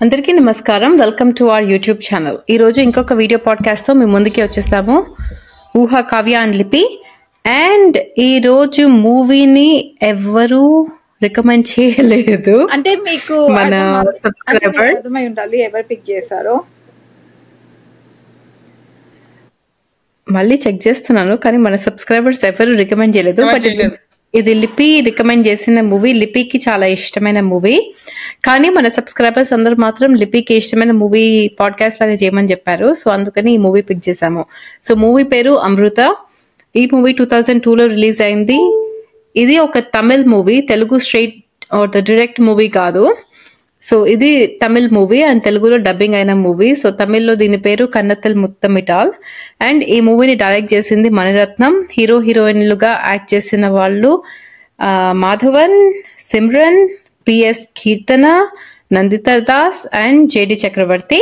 అందరికీ నమస్కారం. Welcome to our YouTube channel. ఈరోజు ఇంకొక వీడియో పాడ్కాస్ట్తో మేము ముందుకి వచ్చేస్తాము. ఊహా, కావ్య అండ్ లిపి. అండ్ ఈరోజు మూవీని ఎవరు రికమెండ్ చేయలేదు, అంటే మీకు మన సబ్స్క్రైబర్. అర్థమై ఉండాలి ఎవరు పిక్ చేశారో. మళ్ళీ చెక్ చేస్తున్నాను, కానీ మన సబ్స్క్రైబర్స్ ఎవరు రికమెండ్ చేయలేదు. బట్ ఇది లిపి రికమెండ్ చేసిన మూవీ. లిపికి చాలా ఇష్టమైన మూవీ, కానీ మన సబ్స్క్రైబర్స్ అందరూ మాత్రం లిపికి ఇష్టమైన మూవీ పాడ్కాస్ట్ లాగా చేయమని చెప్పారు. సో అందుకని ఈ మూవీ పిక్ చేశాము. సో మూవీ పేరు అమృత. ఈ మూవీ 2002లో రిలీజ్ అయింది. ఇది ఒక Tamil movie, Telugu straight direct movie కాదు. సో ఇది తమిళ్ మూవీ అండ్ తెలుగులో డబ్బింగ్ అయిన మూవీ. సో తమిళ్లో దీని పేరు కన్నత్తల్ ముత్తమిటాల్. అండ్ ఈ మూవీని డైరెక్ట్ చేసింది మణిరత్నం. హీరో హీరోయిన్లుగా యాక్ట్ చేసిన వాళ్ళు మాధవన్, సిమ్రన్, పిఎస్ కీర్తన, నందిత దాస్ అండ్ జేడి చక్రవర్తి.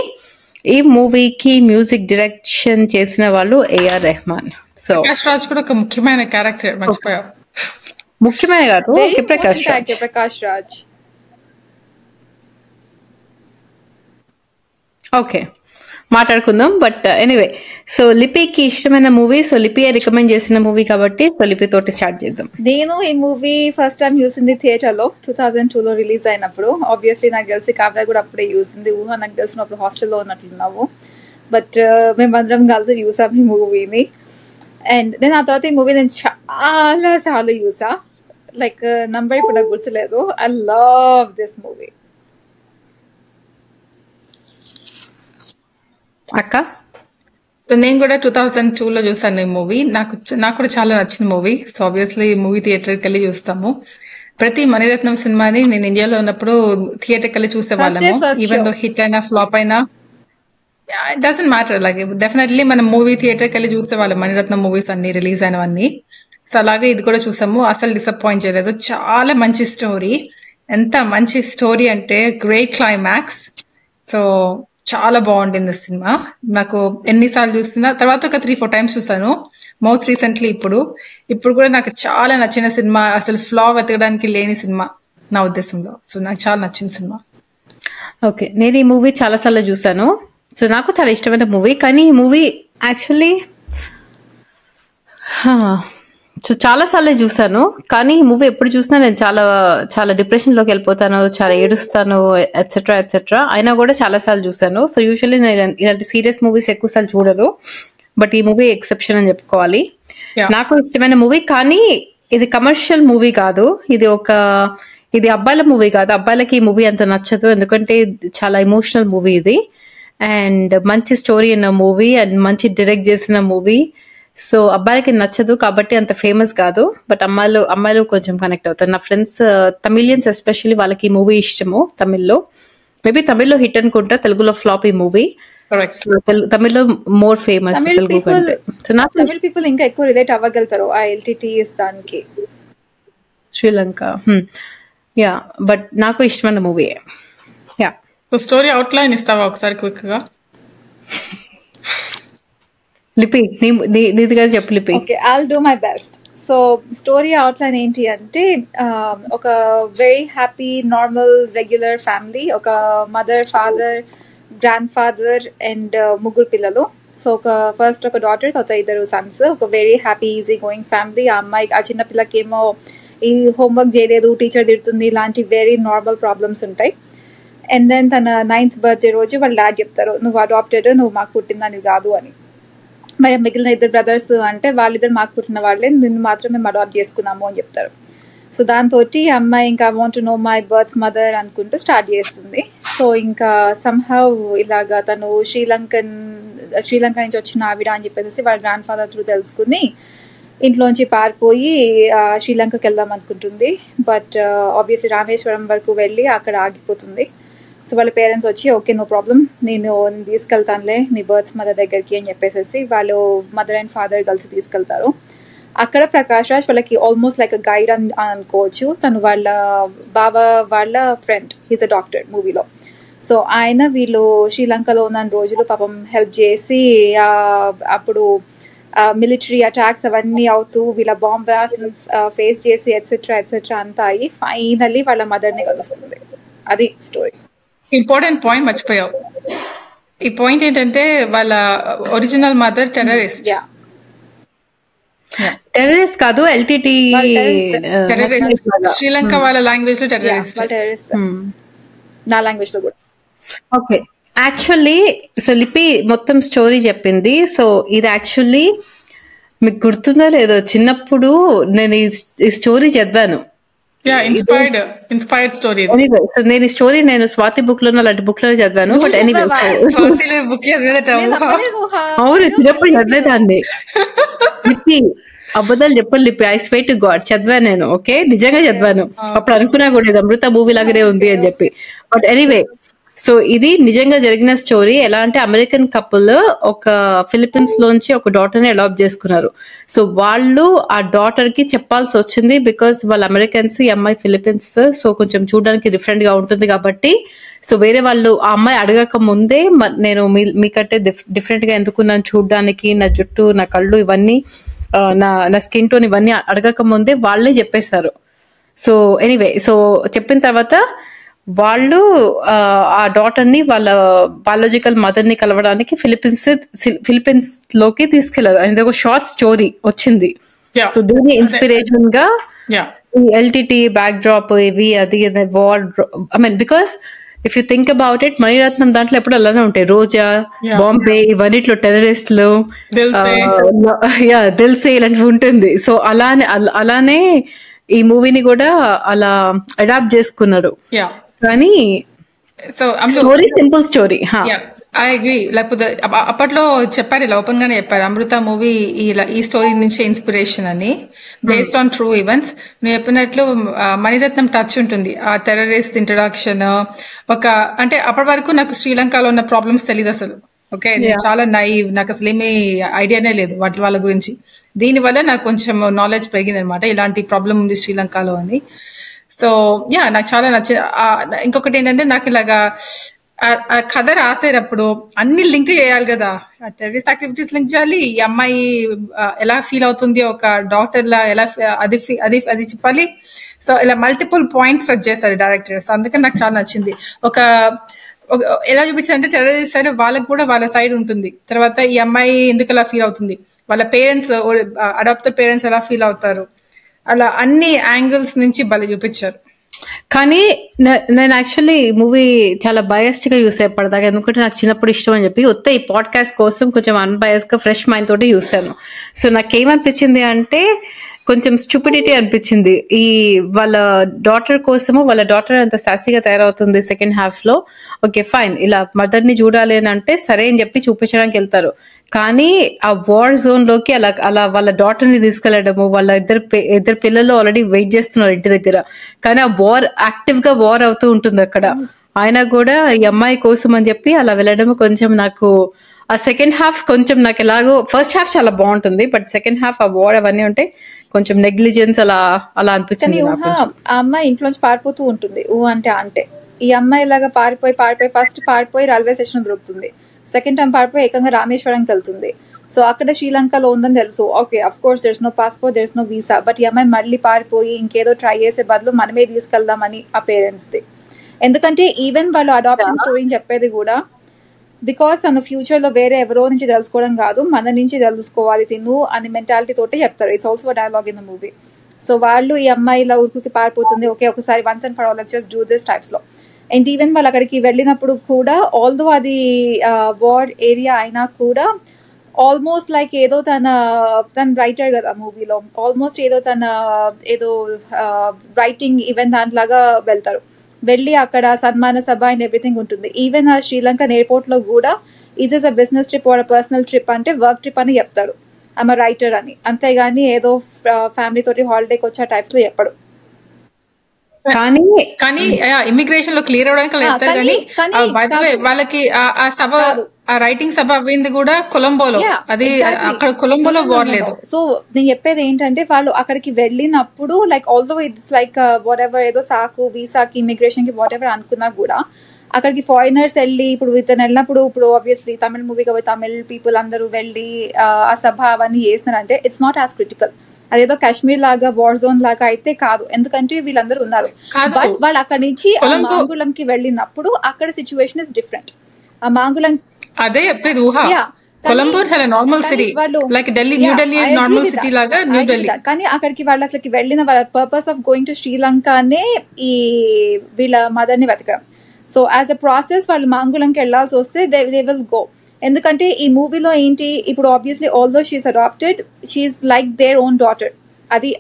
ఈ మూవీకి మ్యూజిక్ డైరెక్షన్ చేసిన వాళ్ళు ఏఆర్ రెహమాన్. సో రాజ్ కూడా ఒక ముఖ్యమైన క్యారెక్టర్ మర్చిపోయావు. ముఖ్యమైన కాదు, ప్రకాష్ రాజ్. ఓకే, మాట్లాడుకుందాం. బట్ ఎనీవే, సో లిపికి ఇష్టమైన మూవీ, సో లిపి రికమెండ్ చేసిన మూవీ కాబట్టి సో లిపి తోటి స్టార్ట్ చేద్దాం. నేను ఈ మూవీ ఫస్ట్ టైం చూసింది థియేటర్లో 2002లో రిలీజ్ అయినప్పుడు. ఆబ్వియస్లీ నాకు తెలిసి కావ్య కూడా అప్పుడే చూసింది. ఊహ నాకు తెలిసినప్పుడు హాస్టల్లో ఉన్నట్లున్నావు. బట్ మేమందరం కలిసి చూసాం ఈ మూవీని. అండ్ నేను ఆ తర్వాత ఈ మూవీ నేను చాలా సార్లు చూసా. లైక్ నంబర్ ఇప్పుడు నాకు గుర్తులేదు. I love this movie. అక్క, నేను కూడా 2002లో చూసాను ఈ మూవీ. నాకు కూడా చాలా నచ్చిన మూవీ. సో ఆబ్వియస్లీ ఈ మూవీ థియేటర్కి వెళ్ళి చూస్తాము. ప్రతి మణిరత్నం సినిమాని నేను ఇండియాలో ఉన్నప్పుడు థియేటర్కి వెళ్ళి చూసేవాళ్ళము. ఈవెన్ దో హిట్ అయినా ఫ్లాప్ అయినా ఇట్ డజంట్ మ్యాటర్. అలాగే డెఫినెట్లీ మనం మూవీ థియేటర్కి వెళ్ళి చూసేవాళ్ళం మణిరత్నం మూవీస్ అన్ని రిలీజ్ అయినవన్నీ. సో అలాగే ఇది కూడా చూసాము. అసలు డిసప్పాయింట్ చేయలేదు. చాలా మంచి స్టోరీ. ఎంత మంచి స్టోరీ అంటే గ్రేట్ క్లైమాక్స్. సో చాలా బాగుండింది సినిమా. నాకు ఎన్నిసార్లు చూస్తున్నా, తర్వాత ఒక 3-4 టైమ్స్ చూసాను. మోస్ట్ రీసెంట్లీ ఇప్పుడు కూడా నాకు చాలా నచ్చిన సినిమా. అసలు ఫ్లా వెతకడానికి లేని సినిమా నా ఉద్దేశంలో. సో నాకు చాలా నచ్చిన సినిమా. ఓకే, నేను ఈ మూవీ చాలాసార్లు చూసాను. సో నాకు చాలా ఇష్టమైన మూవీ. కానీ ఈ మూవీ యాక్చువల్లీ సో చాలాసార్లు చూసాను. కానీ ఈ మూవీ ఎప్పుడు చూసినా నేను చాలా చాలా డిప్రెషన్లోకి వెళ్ళిపోతాను, చాలా ఏడుస్తాను, ఎట్సెట్రా ఎట్సెట్రా. అయినా కూడా చాలాసార్లు చూసాను. సో యూజువల్లీ నేను ఇలాంటి సీరియస్ మూవీస్ ఎక్కువసార్లు చూడను. బట్ ఈ మూవీ ఎక్సెప్షన్ అని చెప్పుకోవాలి. నాకు ఇష్టమైన మూవీ. కానీ ఇది కమర్షియల్ మూవీ కాదు. ఇది అబ్బాయిల మూవీ కాదు. అబ్బాయిలకి ఈ మూవీ అంత నచ్చదు, ఎందుకంటే చాలా ఎమోషనల్ మూవీ ఇది. అండ్ మంచి స్టోరీ ఉన్న మూవీ అండ్ మంచి డైరెక్ట్ చేసిన మూవీ. సో అబ్బాయిలకి నచ్చదు కాబట్టి అంత ఫేమస్ కాదు. బట్ అమ్మాయిలు కొంచెం కనెక్ట్ అవుతారు. నా ఫ్రెండ్స్ తమిళియన్స్ ఎస్పెషల్లీ వాళ్ళకి ఈ మూవీ ఇష్టము. తమిళ్లో మేబీ తమిళ్లో హిట్ అనుకుంటా, తెలుగులో ఫ్లాప్ ఈ మూవీ. తమిళ్లో మోర్ ఫేమస్ తెలుగు కంటే. సో నాకు తమిళ పీపుల్ ఇంకా ఎక్కువ రిలేట్ అవ్వగలుగుతారు ఆ ఎల్టీటీఎస్ దానికి. శ్రీలంక. యా, బట్ నాకు ఇష్టమైన మూవీ. యా, స్టోరీ అవుట్లైన్ ఇస్తావా ఒకసారి క్విక్ గా? లిపి నీదిగా చెప్పు Lipi. Okay, I'll do my best. So story outline ఏంటి అంటే, ఒక very happy normal regular family. ఒక mother, father, grandfather and 3 పిల్లలు. సో ఫస్ట్ ఒక డాటర్, తర్వాత 2 సన్స్. ఒక very happy easy going family. ఆ చిన్న పిల్లకేమో ఈ హోంవర్క్ చేయలేదు, టీచర్ తిడుతుంది, ఇలాంటి వెరీ నార్మల్ ప్రాబ్లమ్స్ ఉంటాయి. అండ్ దెన్ తన 9th బర్త్డే రోజు వాళ్ళ డాడ్ చెప్తారు, నువ్వు అడాప్టెడ్, నువ్వు మాకు పుట్టిందని కాదు అని. మరి మిగిలిన 2 బ్రదర్స్ అంటే వాళ్ళిద్దరు మాకు పుట్టిన వాళ్ళే, నిన్ను మాత్రం మేము అడాప్ట్ చేసుకున్నాము అని చెప్తారు. సో దాంతో అమ్మాయి ఇంకా want to know my birth mother అనుకుంటూ స్టార్ట్ చేస్తుంది. సో ఇంకా సమ్హౌ ఇలాగా తను శ్రీలంక నుంచి వచ్చిన ఆవిడ అని చెప్పేసి వాళ్ళ గ్రాండ్ ఫాదర్ త్రూ తెలుసుకుని ఇంట్లోంచి పారిపోయి శ్రీలంకకి వెళ్దాం అనుకుంటుంది. బట్ ఆబ్వియస్లీ రామేశ్వరం వరకు వెళ్ళి అక్కడ ఆగిపోతుంది. సో వాళ్ళ పేరెంట్స్ వచ్చి ఓకే నో ప్రాబ్లం, నేను తీసుకెళ్తానులే నీ బర్త్ మదర్ దగ్గరికి అని చెప్పేసి వాళ్ళు మదర్ అండ్ ఫాదర్ కలిసి తీసుకెళ్తారు. అక్కడ ప్రకాష్ రాజ్ వాళ్ళకి ఆల్మోస్ట్ లైక్ గైడ్ అని అనుకోవచ్చు. తను వాళ్ళ బావ వాళ్ళ ఫ్రెండ్, హీస్ అ డాక్టర్ మూవీలో. సో ఆయన వీళ్ళు శ్రీలంకలో ఉన్న రోజులు పాపం హెల్ప్ చేసి అప్పుడు మిలిటరీ అటాక్స్ అవన్నీ అవుతూ వీళ్ళ బాంబ్ బ్లాస్ట్ ఫేస్ చేసి ఎట్సెట్రా ఎట్సెట్రా అంతా అయ్యి ఫైనల్లీ వాళ్ళ మదర్ని కలుస్తుంది. అది స్టోరీ. ఇంపార్టెంట్ పాయింట్ మర్చిపోయావు. ఈ పాయింట్ ఏంటంటే వాళ్ళ ఒరిజినల్ మదర్ టెర్రరిస్ట్. టెర్రరిస్ట్ కాదు, ఎల్టీటీ టెర్రరిస్ట్ శ్రీలంక వాళ్ళ లాంగ్వేజ్ లో టెర్రరిస్ట్. నా లాంగ్వేజ్ లో కూడా. ఓకే, యాక్చువల్లీ సో లిపి మొత్తం స్టోరీ చెప్పింది. సో ఇది యాక్చువల్లీ మీకు గుర్తుందో లేదో, చిన్నప్పుడు నేను ఈ స్టోరీ చదివాను. Inspired story. సో నేను ఈ స్టోరీ నేను స్వాతి బుక్ లో అలాంటి బుక్ లో చదివాను. బట్ ఎనీవే అవును, చిన్నప్పుడు చదివేదాన్ని. లిపి అబద్ధాలు చెప్పండి లిపి, ఐ స్వే టు గాడ్ చదివాను నేను. ఓకే, నిజంగా చదివాను. అప్పుడు అనుకున్నా కూడా ఇది అమృత మూవీ లాగానే ఉంది అని చెప్పి. బట్ ఎనీవే, సో ఇది నిజంగా జరిగిన స్టోరీ. ఎలా అంటే అమెరికన్ కపుల్ ఒక ఫిలిప్పీన్స్ లోంచి ఒక డాటర్ ని అడాప్ట్ చేసుకున్నారు. సో వాళ్ళు ఆ డాటర్ కి చెప్పాల్సి వచ్చింది, బికాస్ వాళ్ళు అమెరికన్స్, ఈ అమ్మాయి ఫిలిప్పీన్స్. సో కొంచెం చూడడానికి డిఫరెంట్ గా ఉంటుంది కాబట్టి సో వేరే వాళ్ళు ఆ అమ్మాయి అడగక ముందే నేను మీకంటే డిఫరెంట్ గా ఎందుకున్నాను చూడడానికి, నా జుట్టు, నా కళ్ళు, ఇవన్నీ నా స్కిన్ టోన్ ఇవన్నీ అడగక ముందే వాళ్ళే చెప్పేశారు. సో ఎనీవే, సో చెప్పిన తర్వాత వాళ్ళు ఆ డాటర్ ని వాళ్ళ బయాలజికల్ మదర్ ని కలవడానికి ఫిలిప్పీన్స్ లోకి తీసుకెళ్లారు. అనేది ఒక షార్ట్ స్టోరీ వచ్చింది. సో దీని ఇన్స్పిరేషన్ గా ఎల్టీటీ బ్యాక్ డ్రాప్ ఇవి అది war. I mean because if you think about it, Mani Ratnam దాంట్లో ఎప్పుడు అలానే ఉంటాయి. రోజా, బాంబే, ఇవన్నిట్లో టెర్రరిస్టులు, దిల్సే ఇలాంటివి ఉంటుంది. సో అలానే ఈ మూవీని కూడా అలా అడాప్ట్ చేసుకున్నారు. కానీ story simple story. I agree. లేకపోతే అప్పట్లో చెప్పారు, ఇలా ఓపెన్ గానే చెప్పారు, అమృత మూవీ ఈ స్టోరీ నుంచే ఇన్స్పిరేషన్ అని, బేస్డ్ ఆన్ ట్రూ ఈవెంట్స్. నేను చెప్పినట్లు మణిరత్నం టచ్ ఉంటుంది. ఆ టెర్రరిస్ట్ ఇంట్రడక్షన్ అంటే అప్పటి వరకు నాకు శ్రీలంకలో ఉన్న ప్రాబ్లమ్స్ తెలియదు అసలు. ఓకే, చాలా నైవ్, నాకు అసలు ఏమీ ఐడియానే లేదు వాళ్ళ గురించి. దీనివల్ల నాకు కొంచెం నాలెడ్జ్ పెరిగింది అనమాట, ఇలాంటి ప్రాబ్లం ఉంది శ్రీలంకలో అని. సో నాకు చాలా నచ్చింది. ఇంకొకటి ఏంటంటే, నాకు ఇలాగా ఆ కథ రాసేటప్పుడు అన్ని లింక్ చేయాలి కదా, టెర్రరిస్ట్ యాక్టివిటీస్ లింక్ చేయాలి, ఈ అమ్మాయి ఎలా ఫీల్ అవుతుంది ఒక డాక్టర్ లా, ఎలా అది చెప్పాలి. సో ఇలా మల్టిపుల్ పాయింట్స్ టచ్ చేశారు డైరెక్టర్. సో అందుకని నాకు చాలా నచ్చింది. ఎలా చూపించారంటే, టెర్రరిస్ట్ సైడ్ వాళ్ళకి కూడా వాళ్ళ సైడ్ ఉంటుంది. తర్వాత ఈ అమ్మాయి ఎందుకు ఎలా ఫీల్ అవుతుంది, వాళ్ళ పేరెంట్స్, అడాప్టెడ్ పేరెంట్స్ ఎలా ఫీల్ అవుతారు, అలా అన్ని యాంగిల్స్ నుంచి భలే చూపించారు. కానీ నేను యాక్చువల్లీ మూవీ చాలా బయస్డ్ గా యూస్ అయ్యపడదాకా, ఎందుకంటే నాకు చిన్నప్పుడు ఇష్టం అని చెప్పి ఈ పాడ్కాస్ట్ కోసం కొంచెం అన్బయస్డ్ గా ఫ్రెష్ మైండ్ తోటి చూసాను. సో నాకేమనిపించింది అంటే కొంచెం స్టూపిడిటీ అనిపించింది. ఈ వాళ్ళ డాటర్ కోసము, వాళ్ళ డాటర్ అంత సాసీగా తయారవుతుంది సెకండ్ హాఫ్ లో. ఓకే ఫైన్, ఇలా మదర్ ని చూడాలి అని అంటే సరే అని చెప్పి చూపించడానికి వెళ్తారు. కానీ ఆ వార్ జోన్ లోకి అలా వాళ్ళ డాటర్ ని తీసుకెళ్లడము, వాళ్ళ ఇద్దరు పిల్లలు ఆల్రెడీ వెయిట్ చేస్తున్నారు ఇంటి దగ్గర. కానీ ఆ వార్ యాక్టివ్ గా వార్ అవుతూ ఉంటుంది అక్కడ. ఆయన కూడా ఈ అమ్మాయి కోసం అని చెప్పి అలా వెళ్ళడం కొంచెం నాకు ఆ సెకండ్ హాఫ్ కొంచెం నాకు ఎలాగో, ఫస్ట్ హాఫ్ చాలా బాగుంటుంది, బట్ సెకండ్ హాఫ్ ఆ వార్ అవన్నీ ఉంటాయి, కొంచెం నెగ్లిజెన్స్ అలా అనిపించింది. ఆ అమ్మాయి ఇంట్లోంచి పారిపోతూ ఉంటుంది అంటే ఈ అమ్మాయి లాగా పారిపోయి ఫస్ట్ పారిపోయి రైల్వే స్టేషన్ దొరుకుతుంది, సెకండ్ టైం పారిపోయి ఏకంగా రామేశ్వరంకి వెళ్తుంది. సో అక్కడ శ్రీలంకలో ఉందని తెలుసు. Okay, of course there is no passport, there is no visa, but ఈ అమ్మాయి మళ్ళీ పారిపోయి ఇంకేదో ట్రై చేసే బదులు మనమే తీసుకెళ్దామని ఆ పేరెంట్స్ది. ఎందుకంటే ఈవెన్ వాళ్ళు అడాప్షన్ స్టోరీని చెప్పేది కూడా బికాస్ తన ఫ్యూచర్ లో వేరే ఎవరో నుంచి తెలుసుకోవడం కాదు, మన నుంచి తెలుసుకోవాలి తిను అనే మెంటాలిటీ తోటే చెప్తారు. It's also dialogue in the movie. So వాళ్ళు ఈ అమ్మాయి ఇలా ఉరుకుకి పారిపోతుంది, ఓకే ఒకసారి once and for all let's just do this types లో. అండ్ ఈవెన్ వాళ్ళు అక్కడికి వెళ్ళినప్పుడు కూడా, ఆల్దో అది వార్ ఏరియా అయినా కూడా ఆల్మోస్ట్ లైక్ ఏదో తన రైటర్ కదా మూవీలో, ఆల్మోస్ట్ ఏదో రైటింగ్ ఈవెన్ దాంట్లాగా వెళ్తారు. వెళ్ళి అక్కడ సన్మాన సభ అండ్ ఎవ్రీథింగ్ ఉంటుంది. ఈవెన్ ఆ శ్రీలంకన్ ఎయిర్పోర్ట్ లో కూడా is is a business trip or personal trip అంటే వర్క్ ట్రిప్ అని చెప్తాడు, ఐఎమ్ రైటర్ అని. అంతేగాని ఏదో ఫ్యామిలీ తోటి హాలిడేకి వచ్చే టైప్స్ లో చెప్పడు. కానీ ఇమిగ్రేషన్ లో క్లియర్ అవడానికి వాళ్ళకి ఆ సభ, ఆ రైటింగ్ సభ అవ్వింది కూడా కొలంబోలో. అది అక్కడ కొలంబోలో వార్ లేదు. సో నేను చెప్పేది ఏంటంటే, వాళ్ళు అక్కడికి వెళ్ళినప్పుడు like although it's like what ever, ఏదో సాకు వీసాకి ఇమిగ్రేషన్ కి వాట్ ఎవర్ అనుకున్నా కూడా అక్కడికి ఫారినర్స్ వెళ్ళి, ఇప్పుడు ఇతను వెళ్ళినప్పుడు, ఇప్పుడు ఆబ్వియస్లీ తమిళ మూవీ కాబట్టి తమిళ్ పీపుల్ అందరూ వెళ్ళి ఆ సభ అవన్నీ చేస్తున్నారంటే ఇట్స్ నాట్ యాజ్ క్రిటికల్ అదేదో కాశ్మీర్ లాగా వార్ జోన్ లాగా అయితే కాదు, ఎందుకంటే వీళ్ళందరూ ఉన్నారు. బట్ వాళ్ళు అక్కడి నుంచి మాంగుళంకి వెళ్ళినప్పుడు అక్కడ సిచ్యువేషన్ ఇస్ డిఫరెంట్. ఆ మాంగుళం అదే చెప్పేది ఊహ. కొలంబో చాలా normal city, like Delhi, new Delhi normal city లాగా న్యూ ఢిల్లీ. కానీ అక్కడికి వాళ్ళు అసలు వెళ్ళిన వాళ్ళ పర్పస్ ఆఫ్ గోయింగ్ టు శ్రీలంకనే ఈ వీళ్ళ మదర్ ని వెతకడం. సో యాజ్ అ ప్రాసెస్ వాళ్ళు మాంగుళంకి వెళ్లాల్సి వస్తే దే విల్ గో. ఎందుకంటే ఈ మూవీలో ఏంటి, ఇప్పుడు obviously although she's adopted, she's like their own daughter,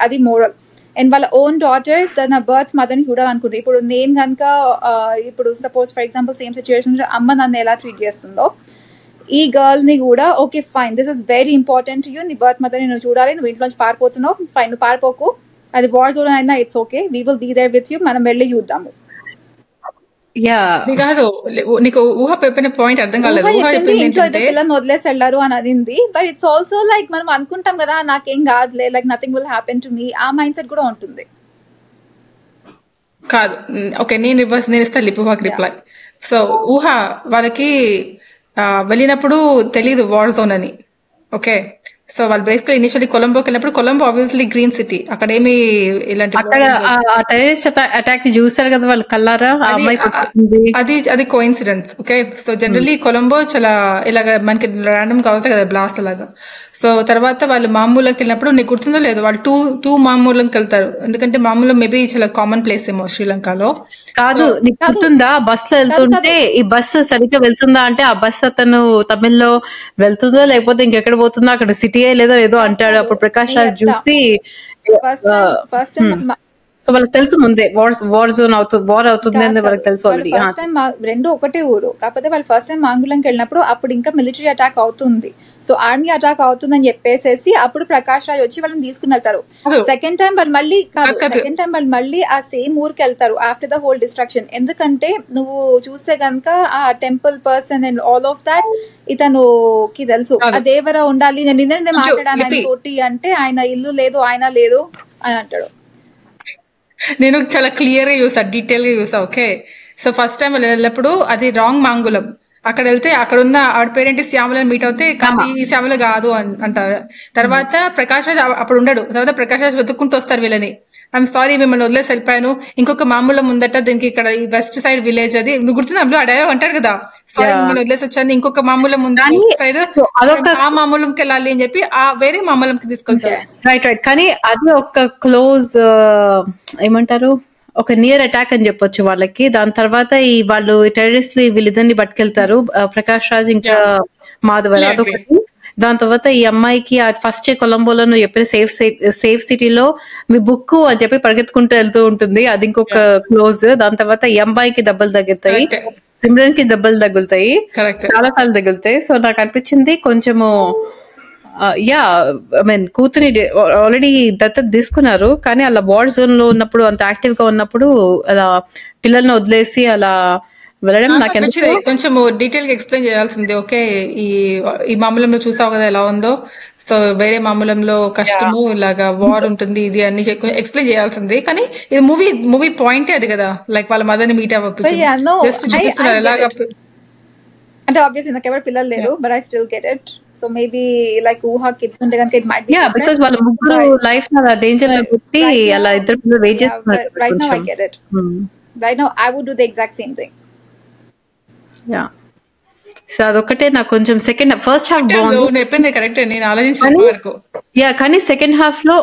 అది మోరల్. అండ్ వాళ్ళ ఓన్ డాటర్ తన బర్త్ మదర్ని చూడాలనుకుంటుంది. ఇప్పుడు నేను కనుక ఇప్పుడు suppose for example same situation అమ్మ నన్ను ఎలా ట్రీట్ చేస్తుందో, ఈ గర్ల్ ని కూడా okay fine, this is very important you, నీ బర్త్ మదర్ని నువ్వు చూడాలి, నువ్వు ఇంట్లోంచి పారిపోతున్నావు, ఫైన్ నువ్వు పారిపోకు, అది వార్ జోన్ అయినా it's okay, we will be there with you, మనం వెళ్ళి చూద్దాము. కాదు, నీకు ఊహ చెప్పిన పాయింట్ అర్థం కాలేదు. ఇంట్లో అయితే పిల్లల్ని వదిలేసి వెళ్ళారు అని అనింది, బట్ ఇట్స్ ఆల్సో లైక్ మనం అనుకుంటాం కదా నాకేం కాదులే, like nothing will happen to me, ఆ మైండ్ సెట్ కూడా ఉంటుంది. కాదు, ఓకే నేను ఇస్తాను లిపుహాకి రిప్లై. సో ఊహ వాళ్ళకి వెళ్ళినప్పుడు తెలీదు వార్ జోన్ అని. ఓకే, సో వాళ్ళు బేసికలీ ఇనిషియల్లీ కొలంబోకి వెళ్ళినప్పుడు, కొలంబో ఆబ్వియస్లీ గ్రీన్ సిటీ, అక్కడ ఏమి ఇలాంటి టెర్రరిస్ట్ అటాక్ చూసారు కదా వాళ్ళు కల్లారా, అది coincidence. Okay, so generally Colombo చాలా ఇలాగ మనకి ర్యాండమ్ గా అవుతాయి కదా బ్లాస్ట్ అలాగా. సో తర్వాత వాళ్ళు మామూలుకి వెళ్ళినప్పుడు, నీకు గుర్తుందో లేదు, వాళ్ళు టూ మామూలుకి వెళ్తారు, ఎందుకంటే మామూలు మేబీ చాలా కామన్ ప్లేస్ ఏమో శ్రీలంకలో. కాదు, నీకు గుర్తుందా బస్ లో వెళ్తుంటే ఈ బస్సు సరిగ్గా వెళ్తుందా అంటే, ఆ బస్ అతను తమిళ్లో వెళ్తుందో లేకపోతే ఇంకెక్కడ పోతుందో, అక్కడ సిటీయే లేదో ఏదో అంటాడు. అప్పుడు ప్రకాష్ రాజ్ చూసి సో వాళ్ళకి తెలుసు ముందే వార్ జోన్ వార్ అవుతుంది అని వాళ్ళకి తెలుసు ఆల్రెడీ. రెండు ఒకటే ఊరు, కాకపోతే వాళ్ళు ఫస్ట్ టైం మాంగుళంకి వెళ్ళినప్పుడు అప్పుడు ఇంకా మిలిటరీ అటాక్ అవుతుంది, సో ఆర్మీ అటాక్ అవుతుందని చెప్పేసి అప్పుడు ప్రకాష్ రాజ్ వచ్చి వాళ్ళని తీసుకుని వెళ్తారు. సెకండ్ టైం వాళ్ళు మళ్ళీ ఆ సేమ్ ఊరికి వెళ్తారు ఆఫ్టర్ ద హోల్ డిస్ట్రక్షన్. ఎందుకంటే నువ్వు చూస్తే గనక ఆ temple person and all of that ఇతనుకి తెలుసు, ఆ దేవర ఉండాలి, నేను నిన్నే మాట్లాడాను ఆయన తోటి అంటే, ఆయన ఇల్లు లేదు ఆయన లేదు అని అంటాడు. నేను చాలా క్లియర్ గా చూసా, డీటెయిల్ గా చూసా. ఓకే, సో ఫస్ట్ టైం వెళ్ళినప్పుడు అది రాంగ్ మాంగుళం, అక్కడ వెళ్తే అక్కడ ఉన్న ఆవిడ పేరెంట్ శ్యామలని మీట్ అవుతే కాదు ఈ శ్యామల కాదు అంటారు. తర్వాత ప్రకాష్ రాజ్ అప్పుడు ఉండడు, తర్వాత ప్రకాష్ రాజ్ వెతుక్కుంటూ వస్తారు వీళ్ళని, ఐఎమ్ సారీ మిమ్మల్ని వదిలేసి వెళ్ళిపోయాను, ఇంకొక మామూలు ముందట దీనికి ఇక్కడ ఈ వెస్ట్ సైడ్ విలేజ్, అది నువ్వు గుర్తున్నా అడయో అంటాడు కదా, సారీ మిమ్మల్ని వదిలేసి వచ్చాను, ఇంకొక మామూలు ముందు వెస్ట్ సైడ్ ఆ మామూలంకి వెళ్ళాలి అని చెప్పి ఆ వేరే మామూలంకి తీసుకెళ్తారు. రైట్ రైట్, కానీ అది ఒక క్లోజ్ ఏమంటారు, ఒక నియర్ అటాక్ అని చెప్పొచ్చు వాళ్ళకి. దాని తర్వాత ఈ వాళ్ళు టెర్రరిస్ట్ వీళ్ళిద్దరిని పట్టుకెళ్తారు, ప్రకాష్ రాజ్ ఇంకా మాధవ్, అదొకటి. దాని తర్వాత ఈ అమ్మాయికి ఫస్ట్ కొలంబోలో నువ్వు చెప్పిన సేఫ్ సిటీలో మీ బుక్ అని చెప్పి పరిగెత్తుకుంటూ వెళ్తూ ఉంటుంది, అది ఇంకొక క్లోజ్. దాని తర్వాత ఈ అమ్మాయికి దెబ్బలు తగ్గుతాయి, సిమ్రన్ కి దెబ్బలు తగులుతాయి, చాలా సార్లు తగులుతాయి. సో నాకు అనిపించింది కొంచెము ఐ మీన్ కూతురి ఆల్రెడీ దత్తత తీసుకున్నారు, కానీ అలా వార్ జోన్ లో ఉన్నప్పుడు అంత యాక్టివ్ గా ఉన్నప్పుడు అలా పిల్లల్ని వదిలేసి అలా వెళ్ళడం నాకు కొంచెం డీటెయిల్ గా ఎక్స్ప్లెయిన్ చేయాల్సింది. ఓకే, ఈ మామూలంలో చూసావు కదా ఎలా ఉందో, సో వేరే మామూలంలో కష్టము ఇలాగా వార్ ఉంటుంది ఇది అన్ని ఎక్స్ప్లెయిన్ చేయాల్సింది. కానీ ఇది మూవీ పాయింటే అది కదా, లైక్ వాళ్ళ మదర్ ని మీట్ అవ్వచ్చు, జస్ట్ చూపిస్తున్నారు ఎలాగా. అంటే ఆబ్వియస్లీ నాకు ఎవరు పిల్లలు లేరు, but I still get it. So maybe like ఊహా కిడ్స్ ఉంటే కనుక ఇట్ మైట్ బి బికాజ్ వాళ్ళ ముగ్గురు లైఫ్ అలా డేంజర్ లో పెట్టి అలా ఇద్దరు పిల్లలు వెయిట్ చేస్తున్నారు. Right now I get it, right now I would do the exact same thing. Yeah, so అదొకటే నాకు కొంచెం ఫస్ట్ హాఫ్ బాగుంది, చెప్పింది కరెక్ట్, నేను ఆలోచించిన వరకు. యా, కానీ సెకండ్ హాఫ్ లో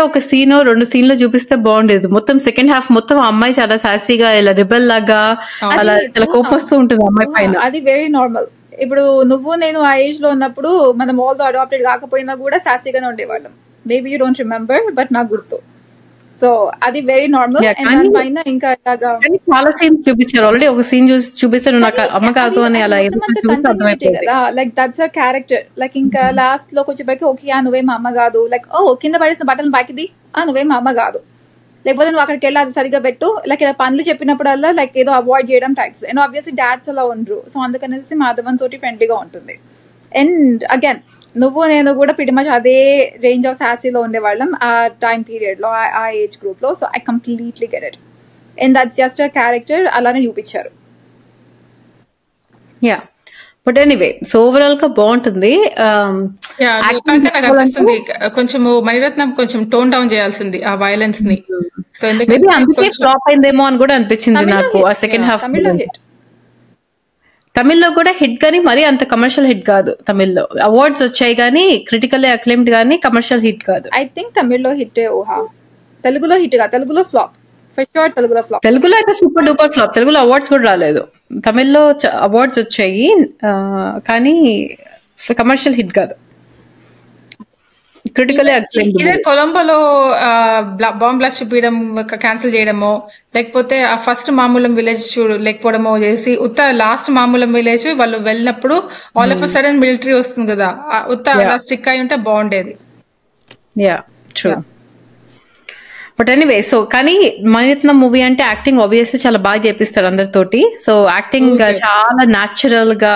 ఒక సీన్ 2 సీన్లు చూపిస్తే బాగుండేది. మొత్తం సెకండ్ హాఫ్ మొత్తం అమ్మాయి చాలా సాసీగా ఇలా రిబెల్ లాగా అలా చాలా కోపం వస్తూ ఉంటుంది అమ్మాయి పైన. అది వెరీ నార్మల్. ఇప్పుడు నువ్వు నేను ఆ ఏజ్ లో ఉన్నప్పుడు మనం ఆల్దో అడాప్టెడ్ కాకపోయినా కూడా సాసీగానే ఉండేవాళ్ళం. Maybe you don't remember, but నాకు గుర్తు. సో అది వెరీ నార్మల్. పైన ఇంకా చాలా సీన్స్ చూపించారు, ఆల్రెడీ ఒక సీన్ చూపిస్తారు నాకు అమ్మ కాదు అని అలా కదా, like that's a character. Like ఇంకా లాస్ట్ లో వచ్చేపటికి ఓకే నువ్వే మా అమ్మ కాదు, లైక్ కింద పడేసిన బట్టలు బాకిది నువ్వే మా అమ్మ కాదు, లేకపోతే నువ్వు అక్కడికి వెళ్ళి అది సరిగ్గా పెట్టు, లైక్ ఇలా పనులు చెప్పినప్పుడల్లా లైక్ ఏదో అవాయిడ్ చేయడం టైప్స్. అండ్ ఆబ్వియస్లీ డాడ్స్ అలా ఉండరు, సో అందుకనేసి మాధవన్ తోటి ఫ్రెండ్లీగా ఉంటుంది. అండ్ అగైన్ నువ్వు నేను కూడా pretty much అదే రేంజ్ ఆఫ్ సాసీలో ఉండేవాళ్ళం ఆ టైం పీరియడ్ లో, ఆ ఏజ్ గ్రూప్ లో. So I completely get it, and that's just a character, అలానే చూపించారు. Yeah, but anyway so overall గా బాగుంటుంది. నాకు అనిపిస్తుంది కొంచెం మణిరత్నం కొంచెం టోన్ డౌన్ చేయాల్సింది ఆ వైలెన్స్ ని. సో మేబీ అందుకే ఫ్లాప్ అయిందేమో అని కూడా అనిపించింది నాకు ఆ సెకండ్ హాఫ్. తమిళ్లో కూడా హిట్ కానీ మరీ అంత కమర్షియల్ హిట్ కాదు. తమిళ్లో అవార్డ్స్ వచ్చాయి కానీ క్రిటికల్లీ అక్లైమ్డ్ కానీ కమర్షియల్ హిట్ కాదు. ఐ థింక్ తమిళ్లో హిట్, తెలుగులో హిట్ కాదు, తెలుగులో ఫ్లాప్ ఫర్ షూర్. తెలుగులో అయితే సూపర్ డూపర్ ఫ్లాప్. తెలుగులో అవార్డ్స్ కూడా రాలేదు. తమిళ్లో అవార్డ్స్ వచ్చాయి కానీ కమర్షియల్ హిట్ కాదు. Critically acclaimed. ఇదే కొలంబోలో బాంబ్ బ్లాస్ట్ చూపించడం క్యాన్సిల్ చేయడమో లేకపోతే ఆ ఫస్ట్ మామూలం విలేజ్ లేకపోవడమో చేసి ఉత్త లాస్ట్ మామూలం విలేజ్ వాళ్ళు వెళ్ళినప్పుడు all of a sudden military వస్తుంది కదా, ఉత్త అలా స్టిక్ అయి ఉంటే బాగుండేది. Yeah true. But anyway so కానీ మణిరత్నం మూవీ అంటే యాక్టింగ్ ఆబ్వియస్లీ చాలా బాగా చేపిస్తారు అందరితోటి. సో యాక్టింగ్ చాలా న్యాచురల్ గా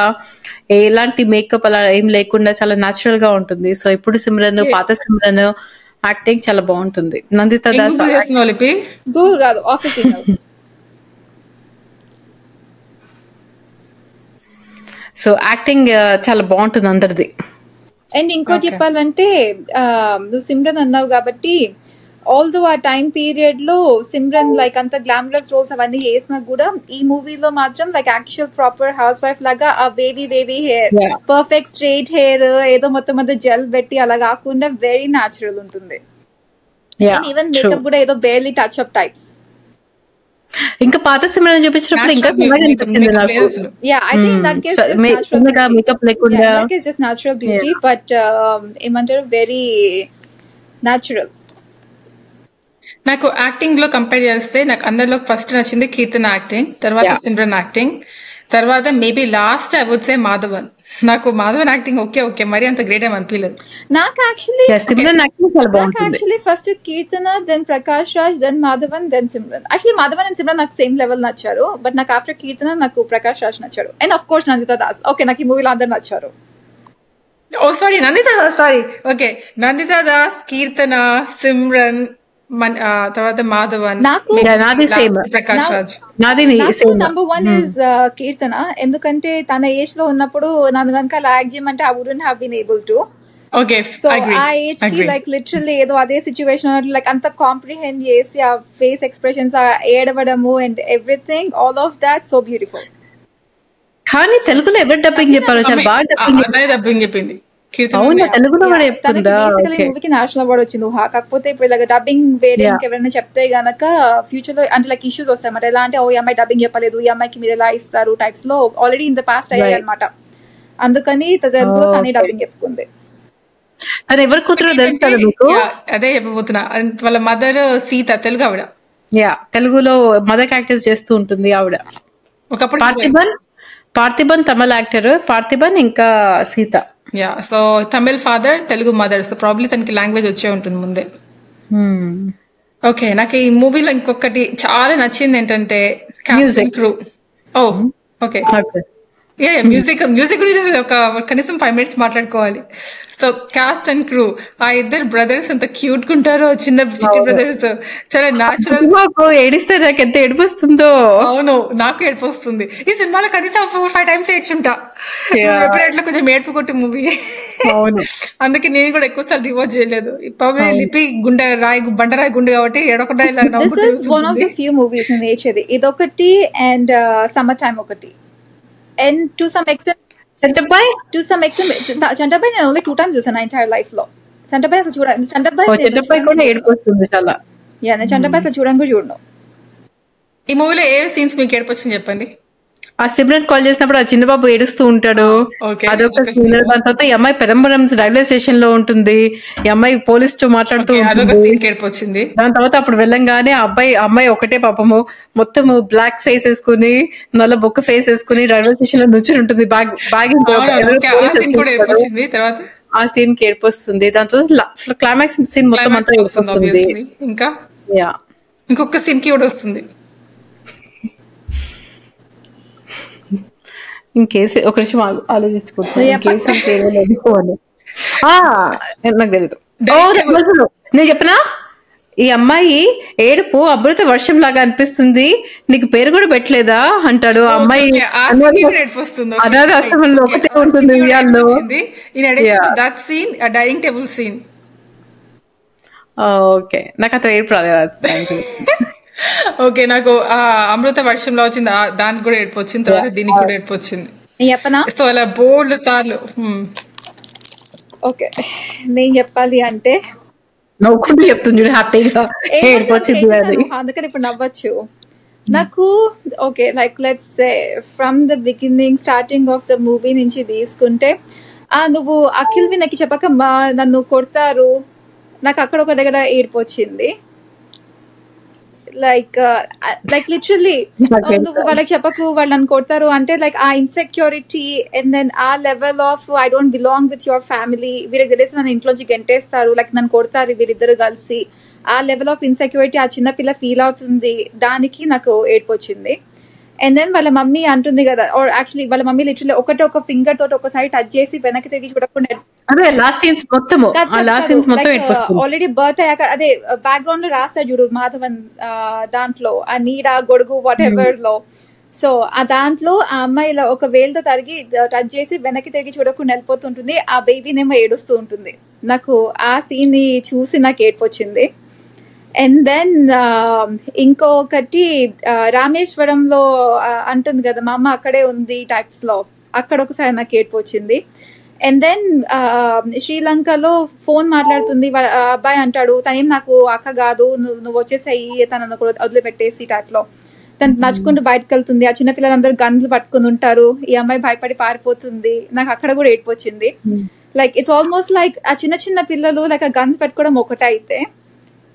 ఎలాంటి మేకప్ అలా ఏం లేకుండా చాలా న్యాచురల్ గా ఉంటుంది. సో ఇప్పుడు సిమ్రన్, పాత సిమ్రన్ యాక్టింగ్ చాలా బాగుంటుంది. నందితా దాస్ సో యాక్టింగ్ చాలా బాగుంటుంది అందరిది. అండ్ ఇంకోటి చెప్పాలంటే నువ్వు సిమ్రన్ అన్నావు కాబట్టి ఆల్దో ఆ టైం పీరియడ్ లో సిమ్రన్ లైక్ అంత గ్లామరస్ రోల్స్ అవన్నీ చేసినా కూడా ఈ మూవీలో మాత్రం like actual proper house wife లాగా ఆ wavy hair, perfect straight hair, ఏదో మొత్తం అంతా జెల్ పెట్టి అలా కాకుండా వెరీ న్యాచురల్ ఉంటుంది. ఈవెన్ మేకప్ కూడా ఏదో బేర్లీ టచ్ అప్ టైప్స్. ఇంకా పాత సినిమాలో చూపించినప్పుడు ఇంకా మేకప్ లేకుండా జస్ట్ న్యాచురల్ బ్యూటీ, బట్ ఏమంటారు వెరీ న్యాచురల్. నాకు యాక్టింగ్ లో కంపేర్ చేస్తే నాకు అందరిలో ఫస్ట్ నచ్చింది కీర్తన యాక్టింగ్, తర్వాత సిమ్రన్ యాక్టింగ్, తర్వాత maybe last I would say Madhavan. నాకు మాధవన్ యాక్టింగ్ ఓకే మరి అంత గ్రేట్ ఏమి అనిపించలేదు. నాకు actually first Keerthana, then Prakash Raj, then Madhavan, then Simran. Actually Madhavan and Simran నాకు సేమ్ లెవెల్ నచ్చారు, బట్ నాకు ఆఫ్టర్ కీర్తన నాకు ప్రకాష్ రాజ్ నచ్చాడు. And of course Nanditha Das. Okay, నాకు ఈ మూవీలో అందరు నచ్చారు. నందితా దాస్, కీర్తన, సిమ్రన్, తర్వాత మాధవన్, ప్రకాష్ రాజ్. నంబర్ 1 ఇస్ కీర్తన. ఎందుకంటే తన ఏజ్ లో ఉన్నప్పుడు నన్ను కనుక అలా యాక్ట్ చేయమంటే I wouldn't have been able to. So ఆ ఏజ్ కి లైక్ లిటరల్లీ ఏదో అదే సిచ్యువేషన్ లైక్ అంత కాంప్రిహెండ్ చేసి ఆ ఫేస్ ఎక్స్ప్రెషన్స్, ఆ ఏడవడము and everything, all of that so beautiful. కానీ తెలుగులో ఎవరు డబ్బింగ్ చెప్పారు? చాలా బాగా డబ్బింగ్ చెప్పింది. తెలుగులో మూవీకి నేషనల్ అవార్డ్ వచ్చింది. కాకపోతే ఇప్పుడు ఇలా డబ్బింగ్ వేరే ఎవరైనా చెప్తే గనక ఫ్యూచర్ లో అంటే లైక్ ఇష్యూస్ వస్తాయి అన్నమాట. ఎలా అంటే ఈ అమ్మాయి డబ్బింగ్ చెప్పలేదు, ఈ అమ్మాయికి మీరు ఎలా ఇస్తారు టైప్స్ లో ఆల్రెడీ ఇన్ ద పాస్ట్ అయ్యాయి అనమాట. అందుకని తెలుగులో తనే డబ్బింగ్ చెప్పుకుంది. అది ఎవరి కూతురు తెలుస్తుంది మీకు? అదే చెప్పబోతున్నా. వాళ్ళ మదర్ సీత, తెలుగు ఆవిడ. తెలుగులో మదర్ క్యారెక్టర్స్ చేస్తూ ఉంటుంది ఆవిడ. ఒకప్పుడు పార్థిబన్ తమిళ యాక్టర్, పార్థిబన్ ఇంకా Sita. So Tamil father, Telugu mother. So probably తనకి లాంగ్వేజ్ వచ్చే ఉంటుంది ముందే. ఓకే, నాకు ఈ మూవీలో ఇంకొకటి చాలా నచ్చింది ఏంటంటే క్రూ. ఓకే, మ్యూజిక్ గురించి ఒక కనీసం 5 minutes మాట్లాడుకోవాలి. సో కాస్ట్ అండ్ క్రూ, ఆ ఇద్దరు బ్రదర్స్ ఎంత క్యూట్ గా ఉంటారో, చిన్న బ్రదర్స్, చాలా న్యాచురల్. ఏడిస్తే నాకు ఎంత ఏడిపోస్తుందో. అవును, నాకు ఏడుపు వస్తుంది. ఈ సినిమాలో కనీసం 4-5 times ఏడ్చుంటా. ఎప్పుడెట్లా కొంచెం ఏడుపు కొట్టి మూవీ, అందుకే నేను కూడా ఎక్కువ సార్లు రివాచ్ చేయలేదు. ప్రాబ్లీ లిపి బండరాయి గుండె కాబట్టి ఏడకుండా ఇలా. This is one of the few movies నేను ఏడ్చేది. ఇదొకటి అండ్ సమ్మర్ టైమ్ ఒకటి. And to some extent Chantabai నేను ఓన్లీ 2 times చూసాను ఎంటైర్ లైఫ్ లో. చంటబాయ్ అసలు చంటబాయ్ కూడా ఏడుపు వస్తుంది చాలా. నేను చంటబాయ్ అసలు చూడను. ఈ మూవీలో ఏ సీన్స్ మీకు ఏడుపు వచ్చింది చెప్పండి. ఆ సిమ్రన్ కాల్ చేసినప్పుడు ఆ చిన్న బాబు ఏడుస్తూ ఉంటాడు, అదొక సీన్. దాని తర్వాత ఈ అమ్మాయి పెదంబరం రైల్వే స్టేషన్ లో ఉంటుంది, ఈ అమ్మాయి పోలీస్ తో మాట్లాడుతూ ఉంటుంది. దాని తర్వాత అప్పుడు వెళ్ళంగానే అమ్మాయి ఒకటే పాపము మొత్తం బ్లాక్ ఫేస్ వేసుకుని, నల్ల బొక్క ఫేస్ వేసుకుని రైల్వే స్టేషన్ లో నుంచుని ఉంటుంది. ఆ సీన్ కి ఏడుపు వస్తుంది. దాని తర్వాత క్లైమాక్స్ సీన్ మొత్తం అంతా ఏడుపుస్తుంది. ఇంకా ఇంకొక సీన్ కి కూడా వస్తుంది. ఇంకేసి ఒక నిమిషం ఆలోచిస్తున్నాను. నాకు తెలీదు. నేను చెప్పనా ఈ అమ్మాయి ఏడుపు అమృత వర్షం లాగా అనిపిస్తుంది, నీకు పేరు కూడా పెట్టలేదా అంటాడు. ఆ అమ్మాయి అనాథాశ్రమంలో ఒకటే ఉంటుంది ఉయ్యాల్లో. డైనింగ్ టేబుల్ సీన్ ఓకే, నాకు అతను ఏడుపు రాలేదు. ఓకే, నాకు అమృత వర్షంలో వచ్చింది, దానికి కూడా ఏడుపు వచ్చింది, తర్వాత దీనికి కూడా ఏడుపు వచ్చింది. చెప్పనా? సో అలా బోల్డ్ సార్లు. ఓకే, నేను చెప్పాలి అంటే నవ్వుకుంటూ చెప్తుంది హ్యాపీగా ఏడుపు వచ్చింది అని. అందుకని ఇప్పుడు నవ్వచ్చు నాకు. Okay, like let's say from the beginning starting of the movie నుంచి తీసుకుంటే, నువ్వు అఖిల్వి నాకు చెప్పక నన్ను కొడతారు, నాకు అక్కడ ఒక దగ్గర ఏడుపు వచ్చింది. లైక్ లిటరల్లీ నువ్వు వాళ్ళకి చెప్పకు, వాళ్ళు నన్ను కొడతారు అంటే లైక్ ఆ ఇన్సెక్యూరిటీ అండ్ దెన్ ఆ level of I don't belong with your family, వీరికి తెలిసి నన్ను ఇంట్లోంచి గెంటేస్తారు, లైక్ నన్ను కొడతారు వీరిద్దరు కలిసి, ఆ లెవెల్ ఆఫ్ ఇన్సెక్యూరిటీ ఆ చిన్న పిల్ల ఫీల్ అవుతుంది, దానికి నాకు ఏడుపు వచ్చింది. అండ్ దెన్ వాళ్ళ మమ్మీ అంటుంది కదా, ఆర్ యాక్చువల్లీ వాళ్ళ మమ్మీ లిటరల్లీ ఒక ఫింగర్ తోటి ఒకసారి టచ్ చేసి వెనక్కి తిరిగి చూడకుండా ఆల్రెడీ బర్త్ అయ్యాక అదే బ్యాక్గ్రౌండ్ లో రాస్తాడు చూడు మాధవన్, దాంట్లో ఆ నీడ గొడుగు వాట్ ఎవర్ లో. సో ఆ దాంట్లో ఆ అమ్మాయిలో ఒక వేలుతో తరిగి టచ్ చేసి వెనక్కి తిరిగి చూడకుండా వెళ్ళిపోతుంటుంది, ఆ బేబీనేమో ఏడుస్తూ ఉంటుంది. నాకు ఆ సీన్ ని చూసి నాకు ఏడుపు వచ్చింది. అండ్ దెన్ ఇంకొకటి రామేశ్వరంలో అంటుంది కదా మా అమ్మ అక్కడే ఉంది టైప్స్ లో, అక్కడ ఒకసారి నాకు ఏడుపు వచ్చింది. అండ్ దెన్ శ్రీలంకలో ఫోన్ మాట్లాడుతుంది, అబ్బాయి అంటాడు తనేం నాకు అక్క కాదు, నువ్వు వచ్చేసాయి, తనను వదిలిపెట్టేసి టైప్ లో తను నడుచుకుంటూ బయటకు వెళ్తుంది, ఆ చిన్నపిల్లలందరూ గన్లు పట్టుకుని ఉంటారు, ఈ అమ్మాయి భయపడి పారిపోతుంది, నాకు అక్కడ కూడా ఏడుపు వచ్చింది. లైక్ ఇట్స్ ఆల్మోస్ట్ లైక్ ఆ చిన్న పిల్లలు లైక్ ఆ గన్స్ పెట్టుకోవడం ఒకటే అయితే,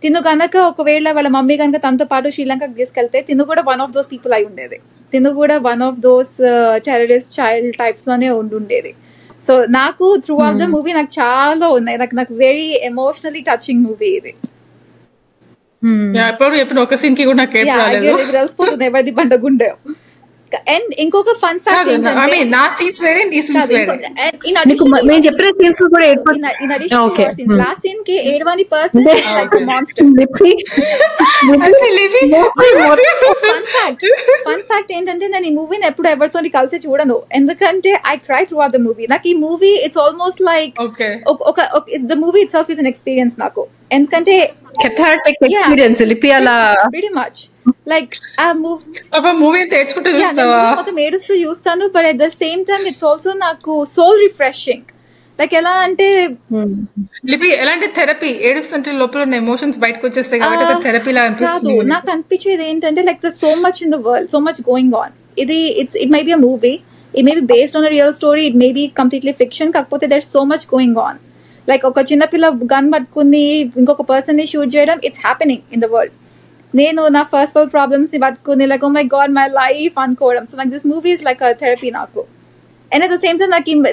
తిను కనుక ఒకవేళ వాళ్ళ మమ్మీ కనుక తనతో పాటు శ్రీలంకకి తీసుకెళ్తే తిను కూడా వన్ ఆఫ్ దోస్ పీపుల్ అయి ఉండేది, తిను కూడా one of those terrorist child types లోనే ఉండుండేది. సో నాకు త్రూ ఆఫ్ ద మూవీ నాకు చాలా ఉన్నాయి, నాకు వెరీ ఎమోషనలీ టచింగ్ మూవీ ఇది. ఒక సీన్ కి కూడా నాకు తెలిసిపోతుంది ఎవరిది పండగుండే. అండ్ ఇంకొక ఫన్ ఫ్యాక్ట్ ఏంటంటే లాస్ట్ సీన్ కి ఏడవని పర్సన్ మాన్స్టర్. ఫన్ ఫ్యాక్ట్ ఏంటంటే నేను ఈ మూవీని ఎప్పుడు ఎవరితో కలిసి చూడను, ఎందుకంటే I cry through out the movie. నాకు ఈ movie it's almost like the movie it self is an experience నాకు, ఎందుకంటే pretty much like ఆ మూవీ ఏడుస్తూ చూస్తాను, but at the same time it's also నాకు సోల్ రిఫ్రెషింగ్. లైక్ ఎలా అంటే లిపి ఎలాంటి థెరపీ, ఏడుస్తుంటే లోపల ఉన్న ఎమోషన్స్ బయటకు వచ్చేస్తాయి కాబట్టి థెరపీ లా అనిపిస్తుంది. నాకు అనిపించేది ఏంటంటే like the so much in the world, so much going on. It may be a movie, it may be based on a real story, it may be completely fiction, కాకపోతే there so much going on. Like ఒక చిన్నపిల్ల gun పట్టుకుని ఇంకొక person ని shoot చేయడం, it's happening in the world. నేను నా first world problems ని పట్టుకుని like oh my god my life అనుకోవడం. సో నాకు this movie is like therapy నాకు. And at the same time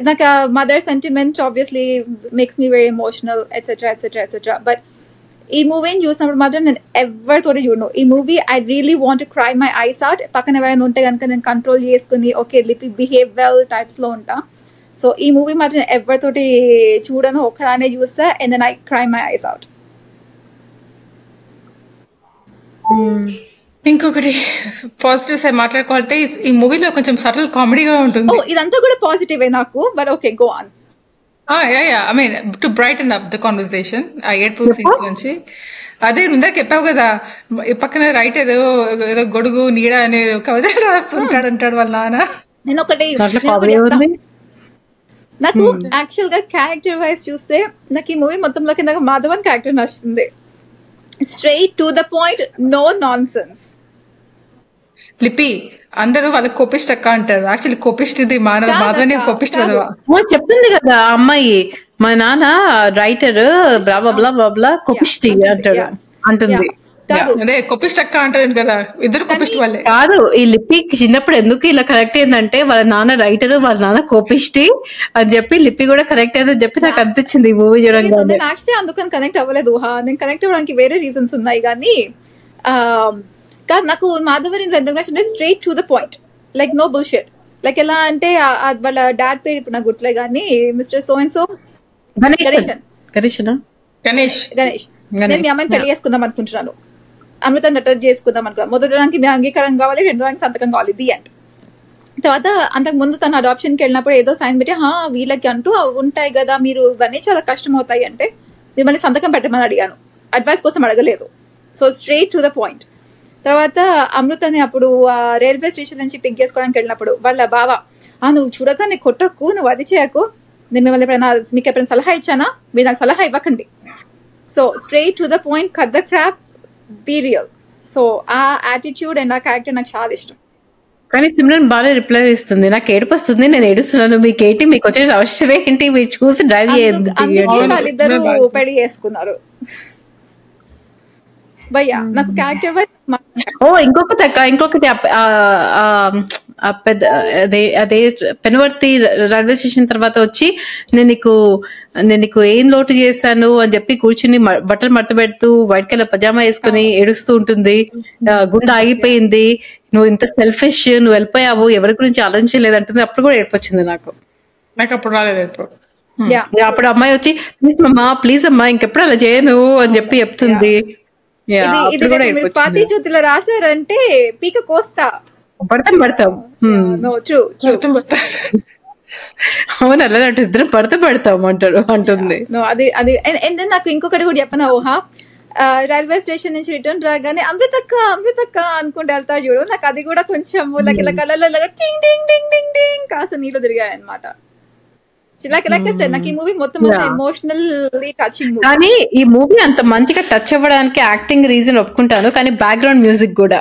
నాకు mother sentiment obviously makes me very emotional etcetera etcetera etcetera. But ఈ మూవీని చూసినప్పుడు మాత్రం నేను ఎవరితోటి చూడను. ఈ movie I really want to cry my eyes out. పక్కన ఎవరైనా ఉంటే కనుక నేను కంట్రోల్ చేసుకుని ఓకే లిపి బిహేవ్ వెల్ టైప్స్ లో ఉంటా. సో ఈ మూవీ మాత్రం ఎవరితోటి చూడను, ఒక్కదానే చూస్తా and then I cry my eyes out. ఇంకొకటి పాజిటివ్స్ మాట్లాడుకోవాలంటే ఈ మూవీలో కొంచెం సటిల్ కామెడీగా ఉంటుంది. ఇదంతా కూడా పాజిటివే నాకు, but okay go on. I mean to brighten up the conversation ఆ 8 సీన్స్ నుంచి. అదే ముందే చెప్పావు కదా, పక్కన రైటర్ ఏదో గొడుగు నీడ అనే కవితలు రాస్తుంటాడు అంటాడు వాళ్ళ నాన్న. నేను ఒకటి నాకు యాక్చువల్ గా క్యారెక్టర్ వైజ్ చూస్తే నాకు ఈ మూవీ మొత్తంలో కింద మాధవన్ క్యారెక్టర్ నచ్చుతుంది. Straight to the point, no nonsense. Lipi అందరూ వాళ్ళ కోపిస్ట్ అక్క అంటారు, యాక్చువల్లీ కోపిస్ట్ ఇది మాధవన్ కోపిస్ట్ చెప్తుంది కదా అమ్మాయి, మా నాన్న రైటర్ బ్లా బ్లా బ్లా బ్లా కోపిస్ట్ అంటాడు అంటుంది. అదే కోపిస్ట్ అక్క అంటారు కదా, ఇద్దరు కోపిస్ట్ వాళ్ళే. కాదు, ఈ లిపి చిన్నప్పుడు ఎందుకు ఇలా కరెక్ట్ అయిందంటే వాళ్ళ నాన్న రైటర్ వాళ్ళ నాన్న కోపిస్టి అని చెప్పి లిపి కూడా కరెక్ట్ అయిందని చెప్పి నాకు అనిపించింది ఈ మూవీ చూడండి. యాక్చువల్లీ అందుకని కనెక్ట్ అవ్వలేదు, నేను కనెక్ట్ అవ్వడానికి వేరే రీజన్స్ ఉన్నాయి. కానీ కాదు, నాకు మాధవన్ ఎందుకు నచ్చింది, straight to the point, like no bullshit. Like ఎలా అంటే వాళ్ళ డాడ్ పేరు ఇప్పుడు నాకు గుర్తులే కానీ mister so and so Ganesh నేను మీ అమ్మాయిని పెళ్లి చేసుకుందాం అనుకుంటున్నాను, అమృతాన్ని అటాచ్ చేసుకుందాం అనుకున్నాను. మొదటి మీ అంగీకారం కావాలి, రెండో సంతకం కావాలి, ది అండ్. తర్వాత అంతకు ముందు తను అడాప్షన్కి వెళ్ళినప్పుడు ఏదో సైన్ పెట్టి వీళ్ళకి అంటూ ఉంటాయి కదా, మీరు ఇవన్నీ చాలా కష్టం అవుతాయి అంటే మిమ్మల్ని సంతకం పెట్టమని అడిగాను, అడ్వైస్ కోసం అడగలేదు. So straight to the point. తర్వాత అమృతని అప్పుడు రైల్వే స్టేషన్ నుంచి పిక్ చేసుకోవడానికి వెళ్ళినప్పుడు వాళ్ళ బావ, నువ్వు చూడగానే కొట్టకు, నువ్వు అది చేయకు, నేను మిమ్మల్ని మీకు ఎప్పుడైనా సలహా ఇచ్చానా, మీరు నాకు సలహా ఇవ్వకండి. So straight to the point, cut the crap, be real. So ఆ యాటిట్యూడ్ అండ్ ఆ క్యారెక్టర్ నాకు చాలా ఇష్టం. కానీ సిమ్రన్ బాగా రిప్లై ఇస్తుంది, నాకు ఏడుపు వస్తుంది, నేను ఏడుస్తున్నాను, మీకేంటి, మీకు వచ్చే అవసరం ఏంటి, మీరు చూసి డ్రైవ్ చేయండి. వాళ్ళిద్దరు పెళ్లి చేసుకున్నారు భయ్యా. నాకు క్యారెక్టర్ వైజ్ ఇంకొకటి పెద్ద అదే పెనువర్తి రైల్వే స్టేషన్ తర్వాత వచ్చి నేను నీకు ఏం లోటు చేశాను అని చెప్పి కూర్చుని బట్టలు మడత పెడుతూ వైట్ కలర్ పజామా వేసుకుని ఏడుస్తూ ఉంటుంది. గుండె ఆగిపోయింది, నువ్వు ఇంత సెల్ఫిష్, నువ్వు వెళ్ళిపోయావు, ఎవరి గురించి ఆలోచించలేదు అంటుంది. అప్పుడు కూడా ఏడుపు వచ్చింది నాకు అప్పుడు రాలేదు. అప్పుడు అమ్మాయి వచ్చి ప్లీజ్ అమ్మా ఇంకెప్పుడు అలా చేయను అని చెప్పి చెప్తుంది. మీరు స్వాతి జ్యోతిలో రాశారంటే పీక కోస్తా పడతాం అవును, అలా ఇద్దరం పడతాం అంటుంది. అది నాకు ఇంకొకటి కూడా చెప్పనా, రైల్వే స్టేషన్ నుంచి రిటర్న్ రాగానే అమృతక్క అనుకుంటే వెళ్తా చూడు, నాకు అది కూడా కొంచెం ఇలా కళ్ళలో టింగ్ టింగ్ టింగ్ టింగ్ టింగ్ కాస్త నీళ్ళు తిరిగాయి అనమాట. నాకు ఈ మూవీ మొత్తం ఎమోషనల్లీ టచింగ్. కానీ ఈ మూవీ అంత మంచిగా టచ్ అవ్వడానికి యాక్టింగ్ రీజన్ ఒప్పుకుంటాను, కానీ బ్యాక్గ్రౌండ్ మ్యూజిక్ కూడా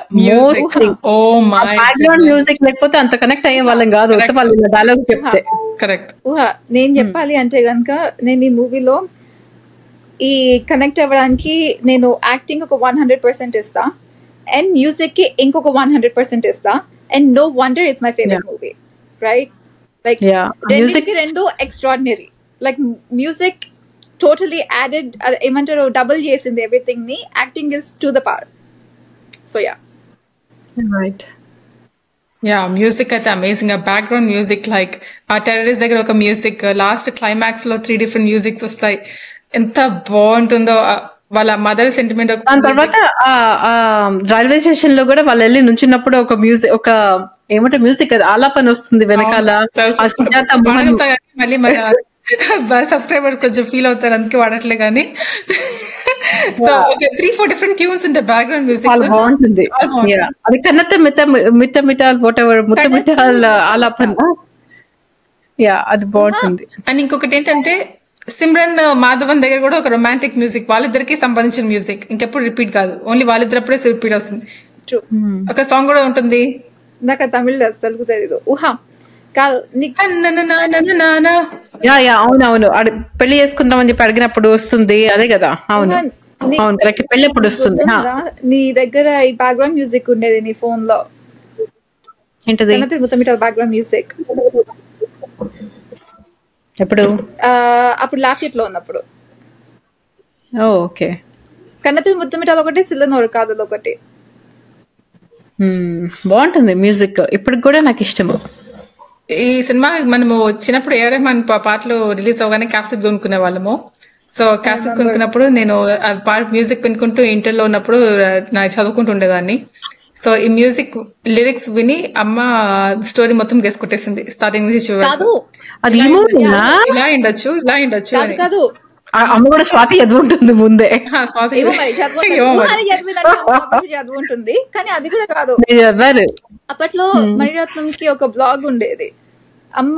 బ్యాక్గ్రౌండ్ మ్యూజిక్ లేకపోతే అంత కనెక్ట్ అయ్యే వాళ్ళం కాదు, వాళ్ళు డైలాగ్ చెప్తే. కరెక్ట్. నేను చెప్పాలి అంటే గనక నేను ఈ మూవీలో ఈ కనెక్ట్ అవ్వడానికి నేను యాక్టింగ్ ఒక 100% ఇస్తా, అండ్ మ్యూజిక్ కి ఇంకొక 100% ఇస్తా, and no wonder it's my favourite movie, right? Like rendu extraordinary. Like music totally added ఏమంటారు డబుల్ చేసింది everything ని. Acting is to the power. So right. Music అయితే అమేజింగ్. బ్యాక్గ్రౌండ్ మ్యూజిక్ లైక్ ఆ terrorist దగ్గర ఒక మ్యూజిక్, లాస్ట్ క్లైమాక్స్ లో 3 different musics వస్తాయి, ఎంత బాగుంటుందో. వాళ్ళ మదర్ సెంటిమెంట్. దాని తర్వాత రైల్వే స్టేషన్ లో కూడా వాళ్ళు వెళ్ళి నుంచున్నప్పుడు ఒక మ్యూజిక్, ఒక ఏమంటే మ్యూజిక్ ఆలాపన వస్తుంది వెనకాల. మళ్ళీ మన సబ్స్క్రైబర్ కొంచెం ఫీల్ అవుతారు, అందుకే వాడట్లే. కానీ సో 3-4 different ట్యూన్స్ ఉంటాయి బ్యాక్గ్రౌండ్ మ్యూజిక్, బాగుంటుంది. అది కన్నత మిట్ట వాట్ ఎవర్ ముట్ట ఆలాపన, అది బాగుంటుంది. అండ్ ఇంకొకటి ఏంటంటే సిమ్రన్ మాధవన్ దగ్గర కూడా ఒక రొమాంటిక్ మ్యూజిక్, వాళ్ళిద్దరికి సంబంధించిన మ్యూజిక్, ఇంకెప్పుడు రిపీట్ కాదు, ఓన్లీ వాళ్ళిద్దరప్పుడే రిపీట్ వస్తుంది. ఒక సాంగ్ కూడా ఉంటుంది, నాకు తమిళ్ తెలుగు తెలీదు, కాదు అవునవును, పెళ్లి చేసుకుంటామని చెప్పి అడిగినప్పుడు వస్తుంది, అదే కదా. అవును కరెక్ట్, పెళ్లి ఎప్పుడు వస్తుంది. నీ దగ్గర ఈ బ్యాక్గ్రౌండ్ మ్యూజిక్ ఉండేది నీ ఫోన్ లో, ఏంటది? బ్యాక్గ్రౌండ్ మ్యూజిక్ ఎప్పుడు? అప్పుడు లాస్ట్ లో ఉన్నప్పుడు. ఓకే. కన్నతి ముత్తమిటాలు ఒకటి, సిల్లనోరు కాదులు ఒకటి. బాగుంటుంది మ్యూజిక్, ఇప్పుడు కూడా నాకు ఇష్టము. ఈ సినిమా మనము చిన్నప్పుడు ఏ రెహమాన్ పాటలు రిలీజ్ అవగానే క్యాసెట్ కొనుక్కునే వాళ్ళము. సో క్యాసెట్ కొనుక్కున్నప్పుడు నేను మ్యూజిక్ వినుకుంటూ ఇంటర్లో ఉన్నప్పుడు నాకు చదువుకుంటూ ఉండేదాన్ని. సో ఈ మ్యూజిక్ లిరిక్స్ విని అమ్మ స్టోరీ మొత్తం గెస్ కొట్టేసింది స్టార్టింగ్ నుంచి. ఇలా ఉండొచ్చు కాదు, అమ్మ కూడా స్వాతి చదువుంటుంది ముందే. చదువుంటుంది కానీ అది కూడా కాదు. అప్పట్లో మణిరత్నంకి ఒక బ్లాగ్ ఉండేది, అమ్మ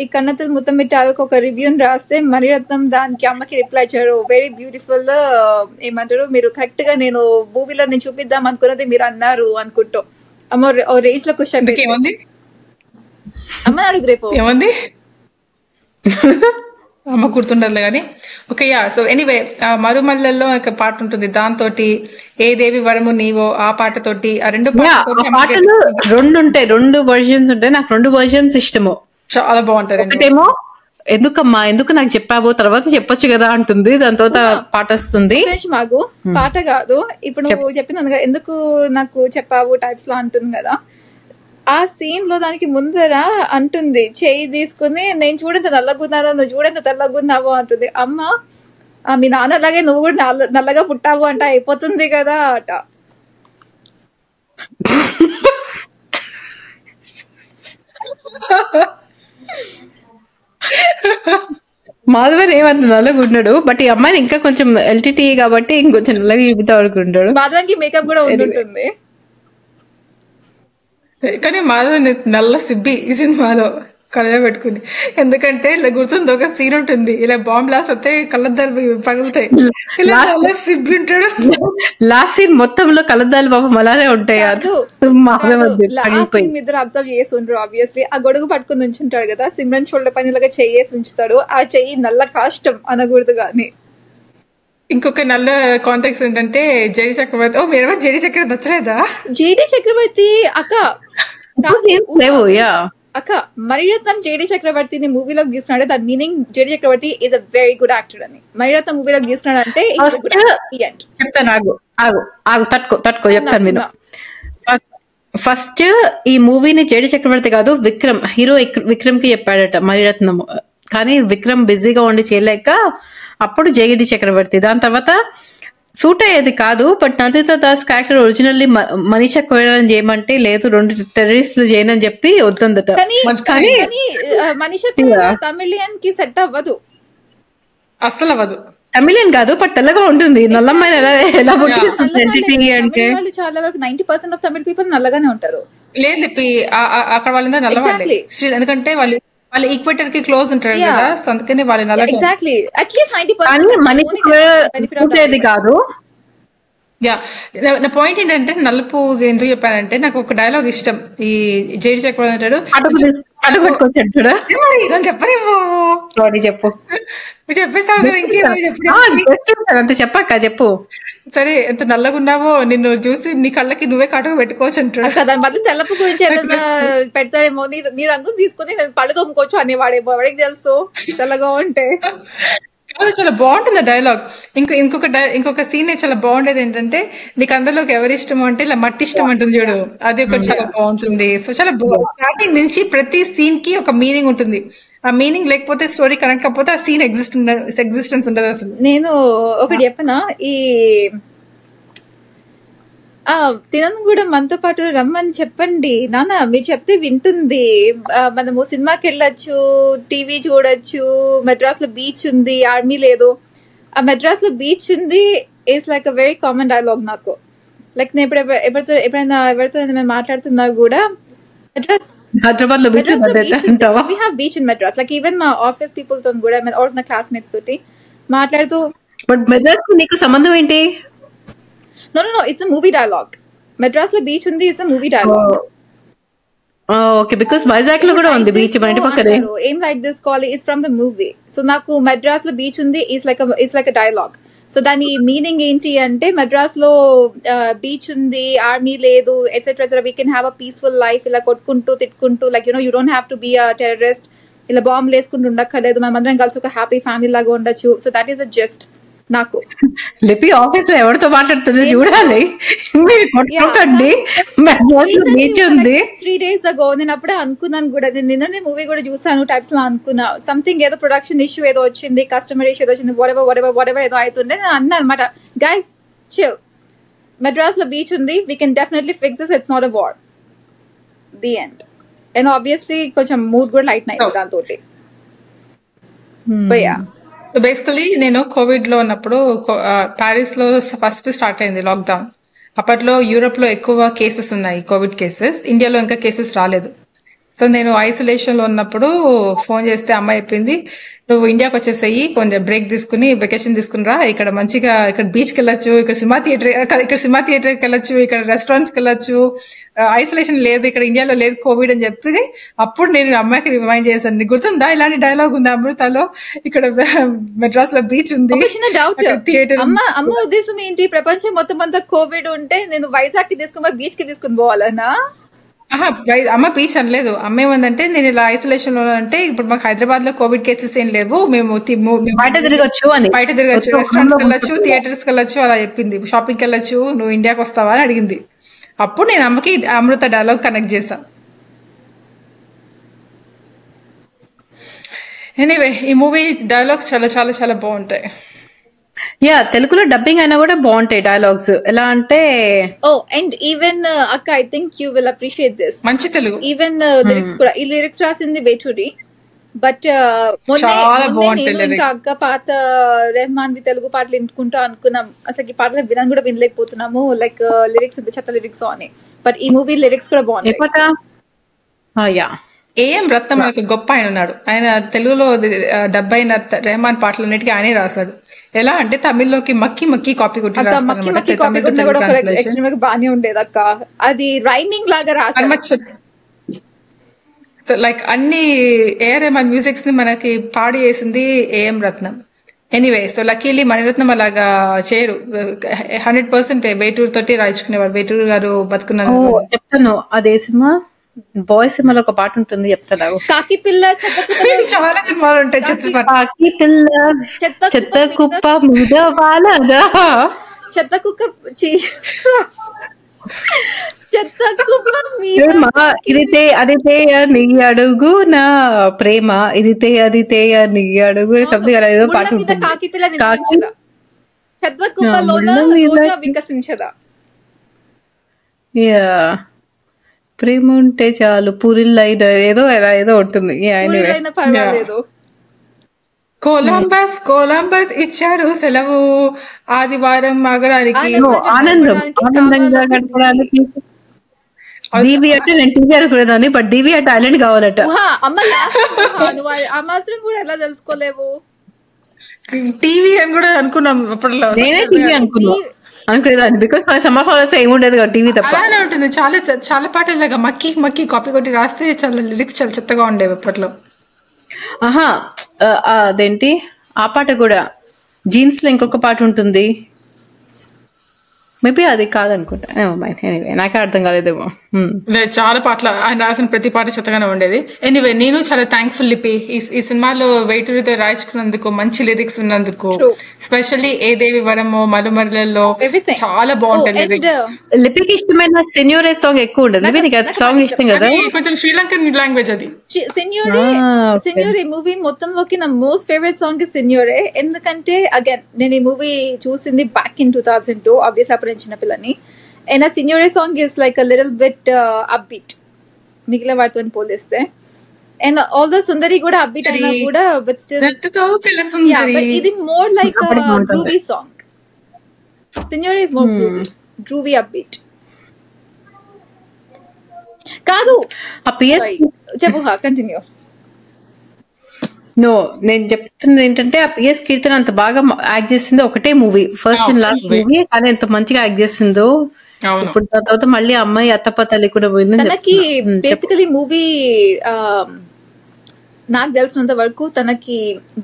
ఈ కన్నతలు ముత్తమిట్టాలకు ఒక రివ్యూని రాస్తే మణిరత్నం దానికి అమ్మకి రిప్లై ఇచ్చారు, వెరీ బ్యూటిఫుల్, ఏమంటారు మీరు కరెక్ట్ గా నేను మూవీలో నేను చూపిద్దాం అనుకున్నది మీరు అన్నారు అనుకుంటూ. అమ్మ రేంజ్ లో క్వశ్చన్ అమ్మ అడుగు రేపు ఏమంది అమ్మ గుర్తుండదులే కానీ. ఓకే సో ఎనీవే మరుమల్లెల్లో ఒక పాట ఉంటుంది, దాంతో ఏ దేవి వరము నీవో ఆ పాటతోటి, ఆ పాటలు రెండు వర్జన్స్ ఉంటాయి. నాకు 2 వర్జన్స్ ఇష్టము, చాలా బాగుంటాయి. ఒకటేమో ఎందుకమ్మా ఎందుకు నాకు చెప్పావు తర్వాత చెప్పొచ్చు కదా అంటుంది, దాని తర్వాత పాట వస్తుంది. మాకు పాట కాదు, ఇప్పుడు నువ్వు చెప్పిన ఎందుకు నాకు చెప్పావు టైప్స్ లో అంటుంది కదా, ఆ సీన్ లో దానికి ముందర అంటుంది చేయి తీసుకుని, నేను చూడంత నల్లగున్నాను నువ్వు చూడంత తెల్లగున్నావు అంటుంది. అమ్మ మీ నాన్న అలాగే నువ్వు కూడా నల్లగా పుట్టావు అంట అయిపోతుంది కదా అట. మాధవన్ ఏమంత నల్లగా ఉన్నాడు, బట్ ఈ అమ్మాయిని ఇంకా కొంచెం ఎల్టీటీ కాబట్టి ఇంకొంచెం నల్లగా చూపుతా అనుకుంటాడు. మాధవన్కి మేకప్ కూడా ఉంటుంది. కానీ మాధవన్ నల్ల సిబ్బి ఈ సినిమాలో కళ్ళ పెట్టుకుంది. ఎందుకంటే ఇలా గుర్తుంది, ఒక సీన్ ఉంటుంది, ఇలా బాంబ్ బ్లాస్ట్ వస్తే కళ్ళద్దాలు పగులుతాయి, ఇలా నల్ల సిబ్బి ఉంటాడు. లాస్ట్ సీన్ మొత్తంలో కళ్ళద్దాలు పాపం అలానే ఉంటాయి. ఇద్దరు అబ్జర్వ్ చేసి ఉంటారు ఆబ్వియస్లీ. ఆ గొడుగు పట్టుకుని ఉంచుంటాడు కదా, సిమ్రన్ షోల్డర్ పైన ఇలాగా చెయ్యేసి ఉంచుతాడు. ఆ చెయ్యి నల్ల కాష్టం అనకూడదు కానీ. ఇంకొక నల్ల కాంటాక్ట్స్ ఏంటంటే జేడి చక్రవర్తి. ఓ మీరు జేడి చక్రవర్తి వచ్చలేదా? జేడి చక్రవర్తి అక్క అక్క మణిరత్నం జేడి చక్రవర్తిని మూవీలోకి తీసుకున్నాడు. దాని meaning JD Chakravarthy is a very good actor అని. మణిరత్నం మూవీలోకి తీసుకున్నాడు అంటే చెప్తాను, తట్టుకో చెప్తాను నేను. ఫస్ట్ ఈ మూవీని జేడి చక్రవర్తి కాదు విక్రమ్, హీరో విక్రమ్ కి చెప్పాడట మణిరత్నం. కానీ విక్రమ్ బిజీగా ఉండి చేయలేక అప్పుడు జేడి చక్రవర్తి. దాని తర్వాత సూట్ అయ్యేది కాదు. But Nandita Das character originally Manisha Koirala చేయమంటే లేదు, 2 టెర్రరిస్టులు చేయనని చెప్పి వద్దందట. కానీ మనీషా కొయిరాలా తమిళియన్ కి సెట్ అవ్వదు, అస్సలు అవ్వదు. తమిళియన్ కాదు, బట్ తెల్లగా ఉంటుంది. నల్లమ్మాయిని ఎలా పుట్టిస్తుంది అంటే చాలా వరకు 90% ఆఫ్ తమిళ పీపుల్ నల్లగానే ఉంటారు. లేదు అక్కడ వాళ్ళంతా నల్లవాళ్ళే, ఎందుకంటే వాళ్ళు ఈక్వేటర్ కి క్లోజ్ ఉంటారు కదా, అందుకని వాళ్ళు నల్ల. ఎగ్జాక్ట్లీ, అట్లీస్ట్ 90% కాదు. యా, నా పాయింట్ ఏంటంటే నలుపు ఎందుకు చెప్పానంటే నాకు ఒక డైలాగ్ ఇష్టం. ఈ జేడి చక్రవర్తి అంటాడు చెప్పు చెప్పేస్తావు కదా, అంతే చెప్పాక చెప్పు. సరే, ఎంత నల్లగా ఉన్నావో నిన్ను చూసి నీ కళ్ళకి నువ్వే కాటుకు పెట్టుకోవచ్చు అంటాడు. దాని బదులు తెల్లపు గురించి ఏదైనా పెడతాడేమో, నీ రంగు తీసుకుని నేను పళ్ళు తోముకోవచ్చు అనేవాడేమో, ఎవరికి తెలుసు తెల్లగా ఉంటే. చాలా బాగుంటుంది ఆ డైలాగ్. ఇంకొక సీన్ చాలా బాగుండేది ఏంటంటే, నీకు అందులోకి ఎవరి ఇష్టం అంటే ఇలా మట్టి ఇష్టం అంటుంది చూడు, అది ఒకటి చాలా బాగుంటుంది. సో చాలా స్టార్టింగ్ నుంచి ప్రతి సీన్ కి ఒక మీనింగ్ ఉంటుంది. ఆ మీనింగ్ లేకపోతే స్టోరీ కనెక్ట్ కాకపోతే ఆ సీన్ ఎగ్జిస్టెన్స్ ఉండదు అసలు. నేను ఒకటి చెప్పనా, ఈ తినను కూడా మనతో పాటు రమ్మని చెప్పండి నాన్న, మీరు చెప్తే వింటుంది. మనము సినిమాకి వెళ్ళొచ్చు, టీవీ చూడొచ్చు, మెడ్రాస్ లో బీచ్ ఉంది, ఆర్మీ లేదు. ఆ మెడ్రాస్ లో బీచ్ ఉంది is like a very common dialogue నాకు. లైక్ నేను ఎప్పుడైనా ఎవరితో మేము మాట్లాడుతున్నా కూడా Madras we have beach in Madras. Like even my office people తో కూడా or my classmates తోటి మాట్లాడుతూ, బట్ మెడ్రాస్ నీకు సంబంధం ఏంటి? No, it's a movie dialogue. Madras lo beach undi is a movie dialogue. Okay, because Vizag lo kuda undi beach మన ఇంటి పక్కనే. Aim like this call it's from the movie. So నాకు Madras lo beach undi is like a dialogue. So దాని meaning ఏంటి అంటే, మద్రాస్ లో beach ఉంది, army లేదు, etcetera etcetera, we can have a peaceful life. ఇలా కొట్టుకుంటూ తిట్టుకుంటూ, like you don't have to be a terrorist, ఇలా బాంబులు వేసుకుంటూ ఉండక్కర్లేదు, మనం అందరం కలిసి ఒక హ్యాపీ ఫ్యామిలీ లాగా ఉండొచ్చు. So that is a just. నాకు లిపి ఆఫీస్ లో ఎవరితో మాట్లాడుతుందో చూడాలి. 3 days ago నేను అప్పుడే అనుకున్నాను కూడా, నేను నిన్ననే మూవీ కూడా చూసాను, టైప్స్ లో అనుకున్నా. సంథింగ్ ఏదో ప్రొడక్షన్ ఇష్యూ ఏదో వచ్చింది, కస్టమర్ ఇష్యూ ఏదో వచ్చింది, whatever ఏదో అవుతుండే. నేను అన్నా అనమాట, గైస్ చిల్, మెడ్రాస్ లో బీచ్ ఉంది, we can definitely fix this, it's not a war, the end. And obviously కొంచెం మూడ్ కూడా లైట్ అయింది దాంతో. సో బేసికలీ నేను కోవిడ్ లో ఉన్నప్పుడు ప్యారిస్ లో ఫస్ట్ స్టార్ట్ అయింది లాక్డౌన్. అప్పట్లో యూరోప్ లో ఎక్కువ కేసెస్ ఉన్నాయి, కోవిడ్ కేసెస్. ఇండియాలో ఇంకా కేసెస్ రాలేదు. సో నేను ఐసోలేషన్ లో ఉన్నప్పుడు ఫోన్ చేస్తే అమ్మాయి చెప్పింది, నువ్వు ఇండియాకి వచ్చేసేయి, కొంచెం బ్రేక్ తీసుకుని వెకేషన్ తీసుకునిరా, ఇక్కడ మంచిగా ఇక్కడ బీచ్కి వెళ్ళొచ్చు, ఇక్కడ సినిమా థియేటర్కి వెళ్ళొచ్చు, ఇక్కడ రెస్టారెంట్స్కి వెళ్ళొచ్చు, ఐసోలేషన్ లేదు, ఇక్కడ ఇండియాలో లేదు కోవిడ్ అని చెప్పి. అప్పుడు నేను అమ్మాయికి రిమైండ్ చేశాను, నీకు గుర్తుందా ఇలాంటి డైలాగ్ ఉంది అమృతలో, ఇక్కడ మెడ్రాస్ లో బీచ్ ఉంది, థియేటర్. అమ్మ ఉద్దేశం ఏంటి, ప్రపంచం మొత్తం అంతా కోవిడ్ ఉంటే నేను వైజాగ్ కి తీసుకుని బీచ్ కి తీసుకుని పోవాలనా? అమ్మ బీచ్ అనలేదు. అమ్మ ఏమందంటే, నేను ఇలా ఐసోలేషన్ లో అంటే ఇప్పుడు మాకు హైదరాబాద్ లో కోవిడ్ కేసెస్ ఏం లేవు, మేము బయట తిరగచ్చు, రెస్టారెంట్స్ వెళ్ళొచ్చు, థియేటర్స్ వెళ్ళొచ్చు అలా చెప్పింది, షాపింగ్కి వెళ్ళొచ్చు, నువ్వు ఇండియాకి వస్తావా అని అడిగింది. అప్పుడు నేను అమ్మకి అమృత డైలాగ్ కనెక్ట్ చేశా. ఎనీవే, ఈ మూవీ డైలాగ్స్ చాలా చాలా చాలా బాగుంటాయి. యా తెలుగులో డబ్బింగ్ అయినా కూడా బాగుంటాయి డైలాగ్స్. ఎలా అంటే అండ్ ఈవెన్ అక్క I think you will appreciate this, మంచి తెలుగు. ఈవెన్ లిరిక్స్ కూడా, ఈ లిరిక్స్ రాసింది వేటూరి. బట్ చాలా బాగుంటాయి నేను ఇంకా అక్క పాత రెహమాన్ తెలుగు పాటలు వినుకుంటా అనుకున్నాం, అసలు ఈ పాటలు వినని కూడా వినలేకపోతున్నాము, లైక్ లిరిక్స్ ఎంత చెత్త లిరిక్స్ అని. బట్ ఈ మూవీ లిరిక్స్ కూడా బాగుంటాయి. ఏఎం రత్నం మనకు గొప్ప ఆయన ఉన్నాడు. ఆయన తెలుగులో 70 రెహమాన్ పాటలన్నిటికీ ఆయనే రాశాడు. ఎలా అంటే తమిళ్లోకి మక్కి మక్కి కాపీ కొట్టి బానే ఉండేది అక్క, అది రైమింగ్ లాగా రాశాడు. లైక్ అన్ని ఏఆర్ రెహమాన్ మ్యూజిక్స్ ని మనకి పాడి వేసింది AM Ratnam. Anyway, so luckily Mani Ratnam అలాగా చేయరు. 100% వేటూరు తోటి రాయించుకునేవారు. వేటూరు గారు బతుకున్నారు. చెప్తాను, అదే సినిమా బాయ్ సినిమాలో ఒక పాట ఉంటుంది, చెప్తాను. కాకి పిల్ల చాలా సినిమాలు ఉంటాయి. కాకి పిల్ల చెత్త కుప్ప మీద వాళ్ళగా, చెత్త కుక్క ఇదితే అదితే నీ అడుగు నా ప్రేమ, ఇదితే అదితే నీ అడుగు సంథింగ్ అలా ఏదో పాట ఉంటుంది. కాకి పిల్ల చెత్త కుప్పలో వికసించదా. ప్రేమ ఉంటే చాలు పూరిల్లైన ఏదో ఎలా ఏదో ఉంటుంది. పర్వాలేదు. కొలంబస్ ఇచ్చాడు సెలవు ఆదివారం ఆగడానికి, ఆనందంగా గడపడానికి. దీవి అంటే నేను టీవీ అనుకునేదాన్ని, బట్ దీవి అంటే ఐలాండ్ కావాలట. ఆ మాత్రం కూడా ఎలా తెలుసుకోలేవు. టీవీ అని కూడా అనుకున్నాం అప్పట్లో. నేనే టీవీ అనుకునేదాన్ని, బికాస్ మన సమ్మర్ హాలిడేస్ ఏముండేది కదా టీవీ తప్ప. అలానే ఉంటుంది. చాలా చాలా పాటలు లాగా మక్కి మక్కి కాపీ కొట్టి రాస్తే చాలా లిరిక్స్ చాలా చెత్తగా ఉండేవి అప్పట్లో. అదేంటి ఆ పాట కూడా జీన్స్ లో ఇంకొక పాట ఉంటుంది, మేబీ అది కాదనుకుంటా. ఎనీవే నాకే అర్థం కాలేదేమో. చాలా పాటలు ఆయన రాసిన ప్రతి పాట చెత్తగానే ఉండేది. ఎనీవే నేను చాలా థ్యాంక్ఫుల్ లిపి ఈ సినిమాలో వేటూరితో రాయించుకున్నందుకు, మంచి లిరిక్స్ ఉన్నందుకు. స్పెషల్లీ ఏ దేవి వరమో మలుమరలలో చాలా బాగుంటాయి. లిపికి ఇష్టమైన సెన్యూరే సాంగ్ ఎక్కువ ఉండదు. నీకు అది సాంగ్ ఇష్టం కదా? కొంచెం శ్రీలంకన్ లాంగ్వేజ్ అది. సెన్యూరే మూవీ మొత్తంలోకి నా మోస్ట్ ఫేవరెట్ సాంగ్ సెన్యూరే. ఎందుకంటే అగైన్ నేను ఈ మూవీ చూసింది బ్యాక్ ఇన్ 2002, ఆబ్వియస్ అప్పుడు చిన్న పిల్లని. అండ్ ఆ సిన్యూరే song is like a little bit upbeat మిగిలిన వాటితో పోలిస్తే. అండ్ ఆల్దో సుందరి కూడా అప్బీట్ అయినా కూడా, బట్ స్టిల్ ఇది మోర్ లైక్ గ్రూవీ సాంగ్. సిన్యూరే ఇస్ మోర్ గ్రూవీ అప్బీట్ కాదు. చెప్పు, కంటిన్యూ. నేను చెప్తున్నది ఏంటంటే, ఆ పిఎస్ కీర్తన అంత బాగా యాక్ట్ చేసింది ఒకటే movie, first and last movie, కానీ ఎంత మంచిగా యాక్ట్ చేసిందో. ఇప్పుడు తర్వాత మళ్ళీ అమ్మాయి అత్తప్ప తల్లి కూడా పోయింది. తనకి బేసికలీ మూవీ నాకు తెలిసినంత వరకు తనకి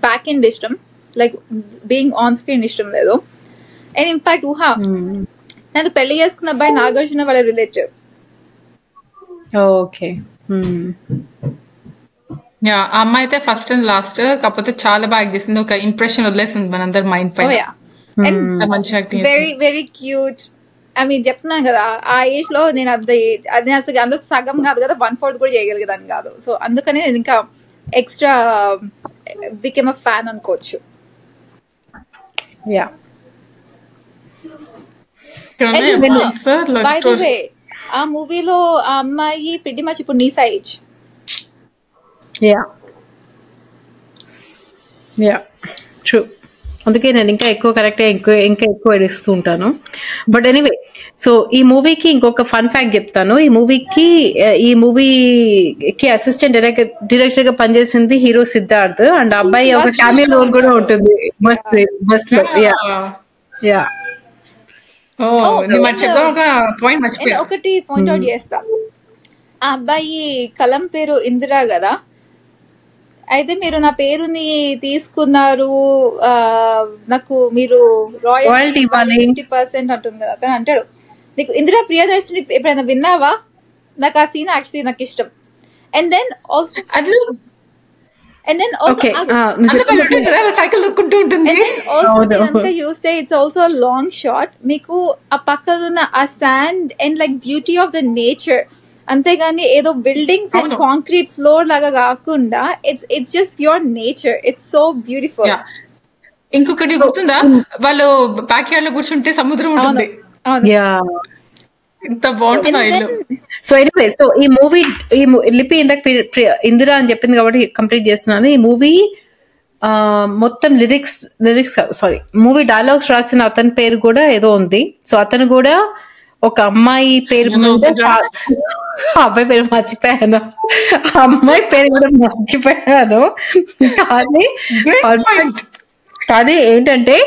బ్యాక్ ఎండ్ ఇష్టం, లైక్ బీయింగ్ ఆన్ స్క్రీన్ ఇష్టం లేదు. అండ్ ఇన్ఫాక్ట్ తనకు పెళ్లి చేసుకున్న అబ్బాయి నాగార్జున వాళ్ళ రిలేటివ్. ఓకే. అమ్మాయి అయితే ఫస్ట్ అండ్ లాస్ట్, కాకపోతే చాలా బాగా చేసింది. ఒక ఇంప్రెషన్ వదిలేసింది మనందరి మైండ్ పైన. Very very cute. I mean చెప్తున్నాను కదా, ఆ ఏజ్ లో నేను అది అసలు అందులో సగం కాదు కదా, 1/4 కూడా చేయగలిగేదాన్ని కాదు. సో అందుకని నేను ఇంకా ఎక్స్ట్రా బికెమ్ అ ఫ్యాన్ అనుకోవచ్చు. బై ది వే, ఆ మూవీలో ఆ అమ్మాయి pretty much ఇప్పుడు నీసా ఏజ్. ట్రూ. అందుకే నేను ఇంకా ఎక్కువ కరెక్ట్ ఇంకా ఎక్కువ ఎడుస్తూ ఉంటాను. బట్ ఎనీవే, సో ఈ మూవీకి ఇంకొక ఫన్ ఫ్యాక్ట్ చెప్తాను. ఈ మూవీకి అసిస్టెంట్ డైరెక్టర్ గా పనిచేసింది హీరో సిద్ధార్థ్. అండ్ అబ్బాయి ఒక క్యామియో రోల్ కూడా ఉంటుంది బస్ లో. ఒకటి పాయింట్ అవుట్ చేస్తా, ఆ అబ్బాయి కలం పేరు ఇందిరా కదా. అయితే మీరు నా పేరుని తీసుకున్నారు, నాకు మీరు రాయల్టీ 50% అంటుంది కదా. అతను అంటాడు, నీకు ఇందిరా ప్రియదర్శిని ఎప్పుడైనా విన్నావా? నాకు ఆ సీన్ యాక్చువల్లీ నాకు ఇష్టం. అండ్ దెన్ ఆల్సో చూస్తే ఇట్స్ ఆల్సో లాంగ్ షాట్. మీకు ఆ పక్కన ఉన్న ఆ sand and like beauty of the nature, అంతేగాని ఏదో బిల్డింగ్స్ అండ్ కాంక్రీట్ ఫ్లోర్ లాగా కాకుండా it's just pure nature. It's so beautiful. ఇంకొకటి గుర్తుందా, వాళ్ళు బ్యాక్ యార్డ్ లో కూర్చుంటే సముద్రం అవును ఉంటుంది. అవును యా ఇంత బాగుంటుంది ఆ అండ్ ఇల్లు. దెన్ సో ఎనీవే, సో ఈ మూవీ లిపి ఇందాక ఇందిరా అని చెప్పింది కాబట్టి కంప్లీట్ చేస్తున్నాను. ఈ మూవీ మొత్తం లిరిక్స్ సారీ మూవీ డైలాగ్స్ రాసిన అతని పేరు కూడా ఏదో ఉంది. సో అతను కూడా ఒక అమ్మాయి పేరు ఏదో మీద ఉందిరా. ఆ అబ్బాయి పేరు మర్చిపోయాను, ఆ అమ్మాయి పేరు కూడా మర్చిపోయాను. కానీ Great point. కానీ ఏంటంటే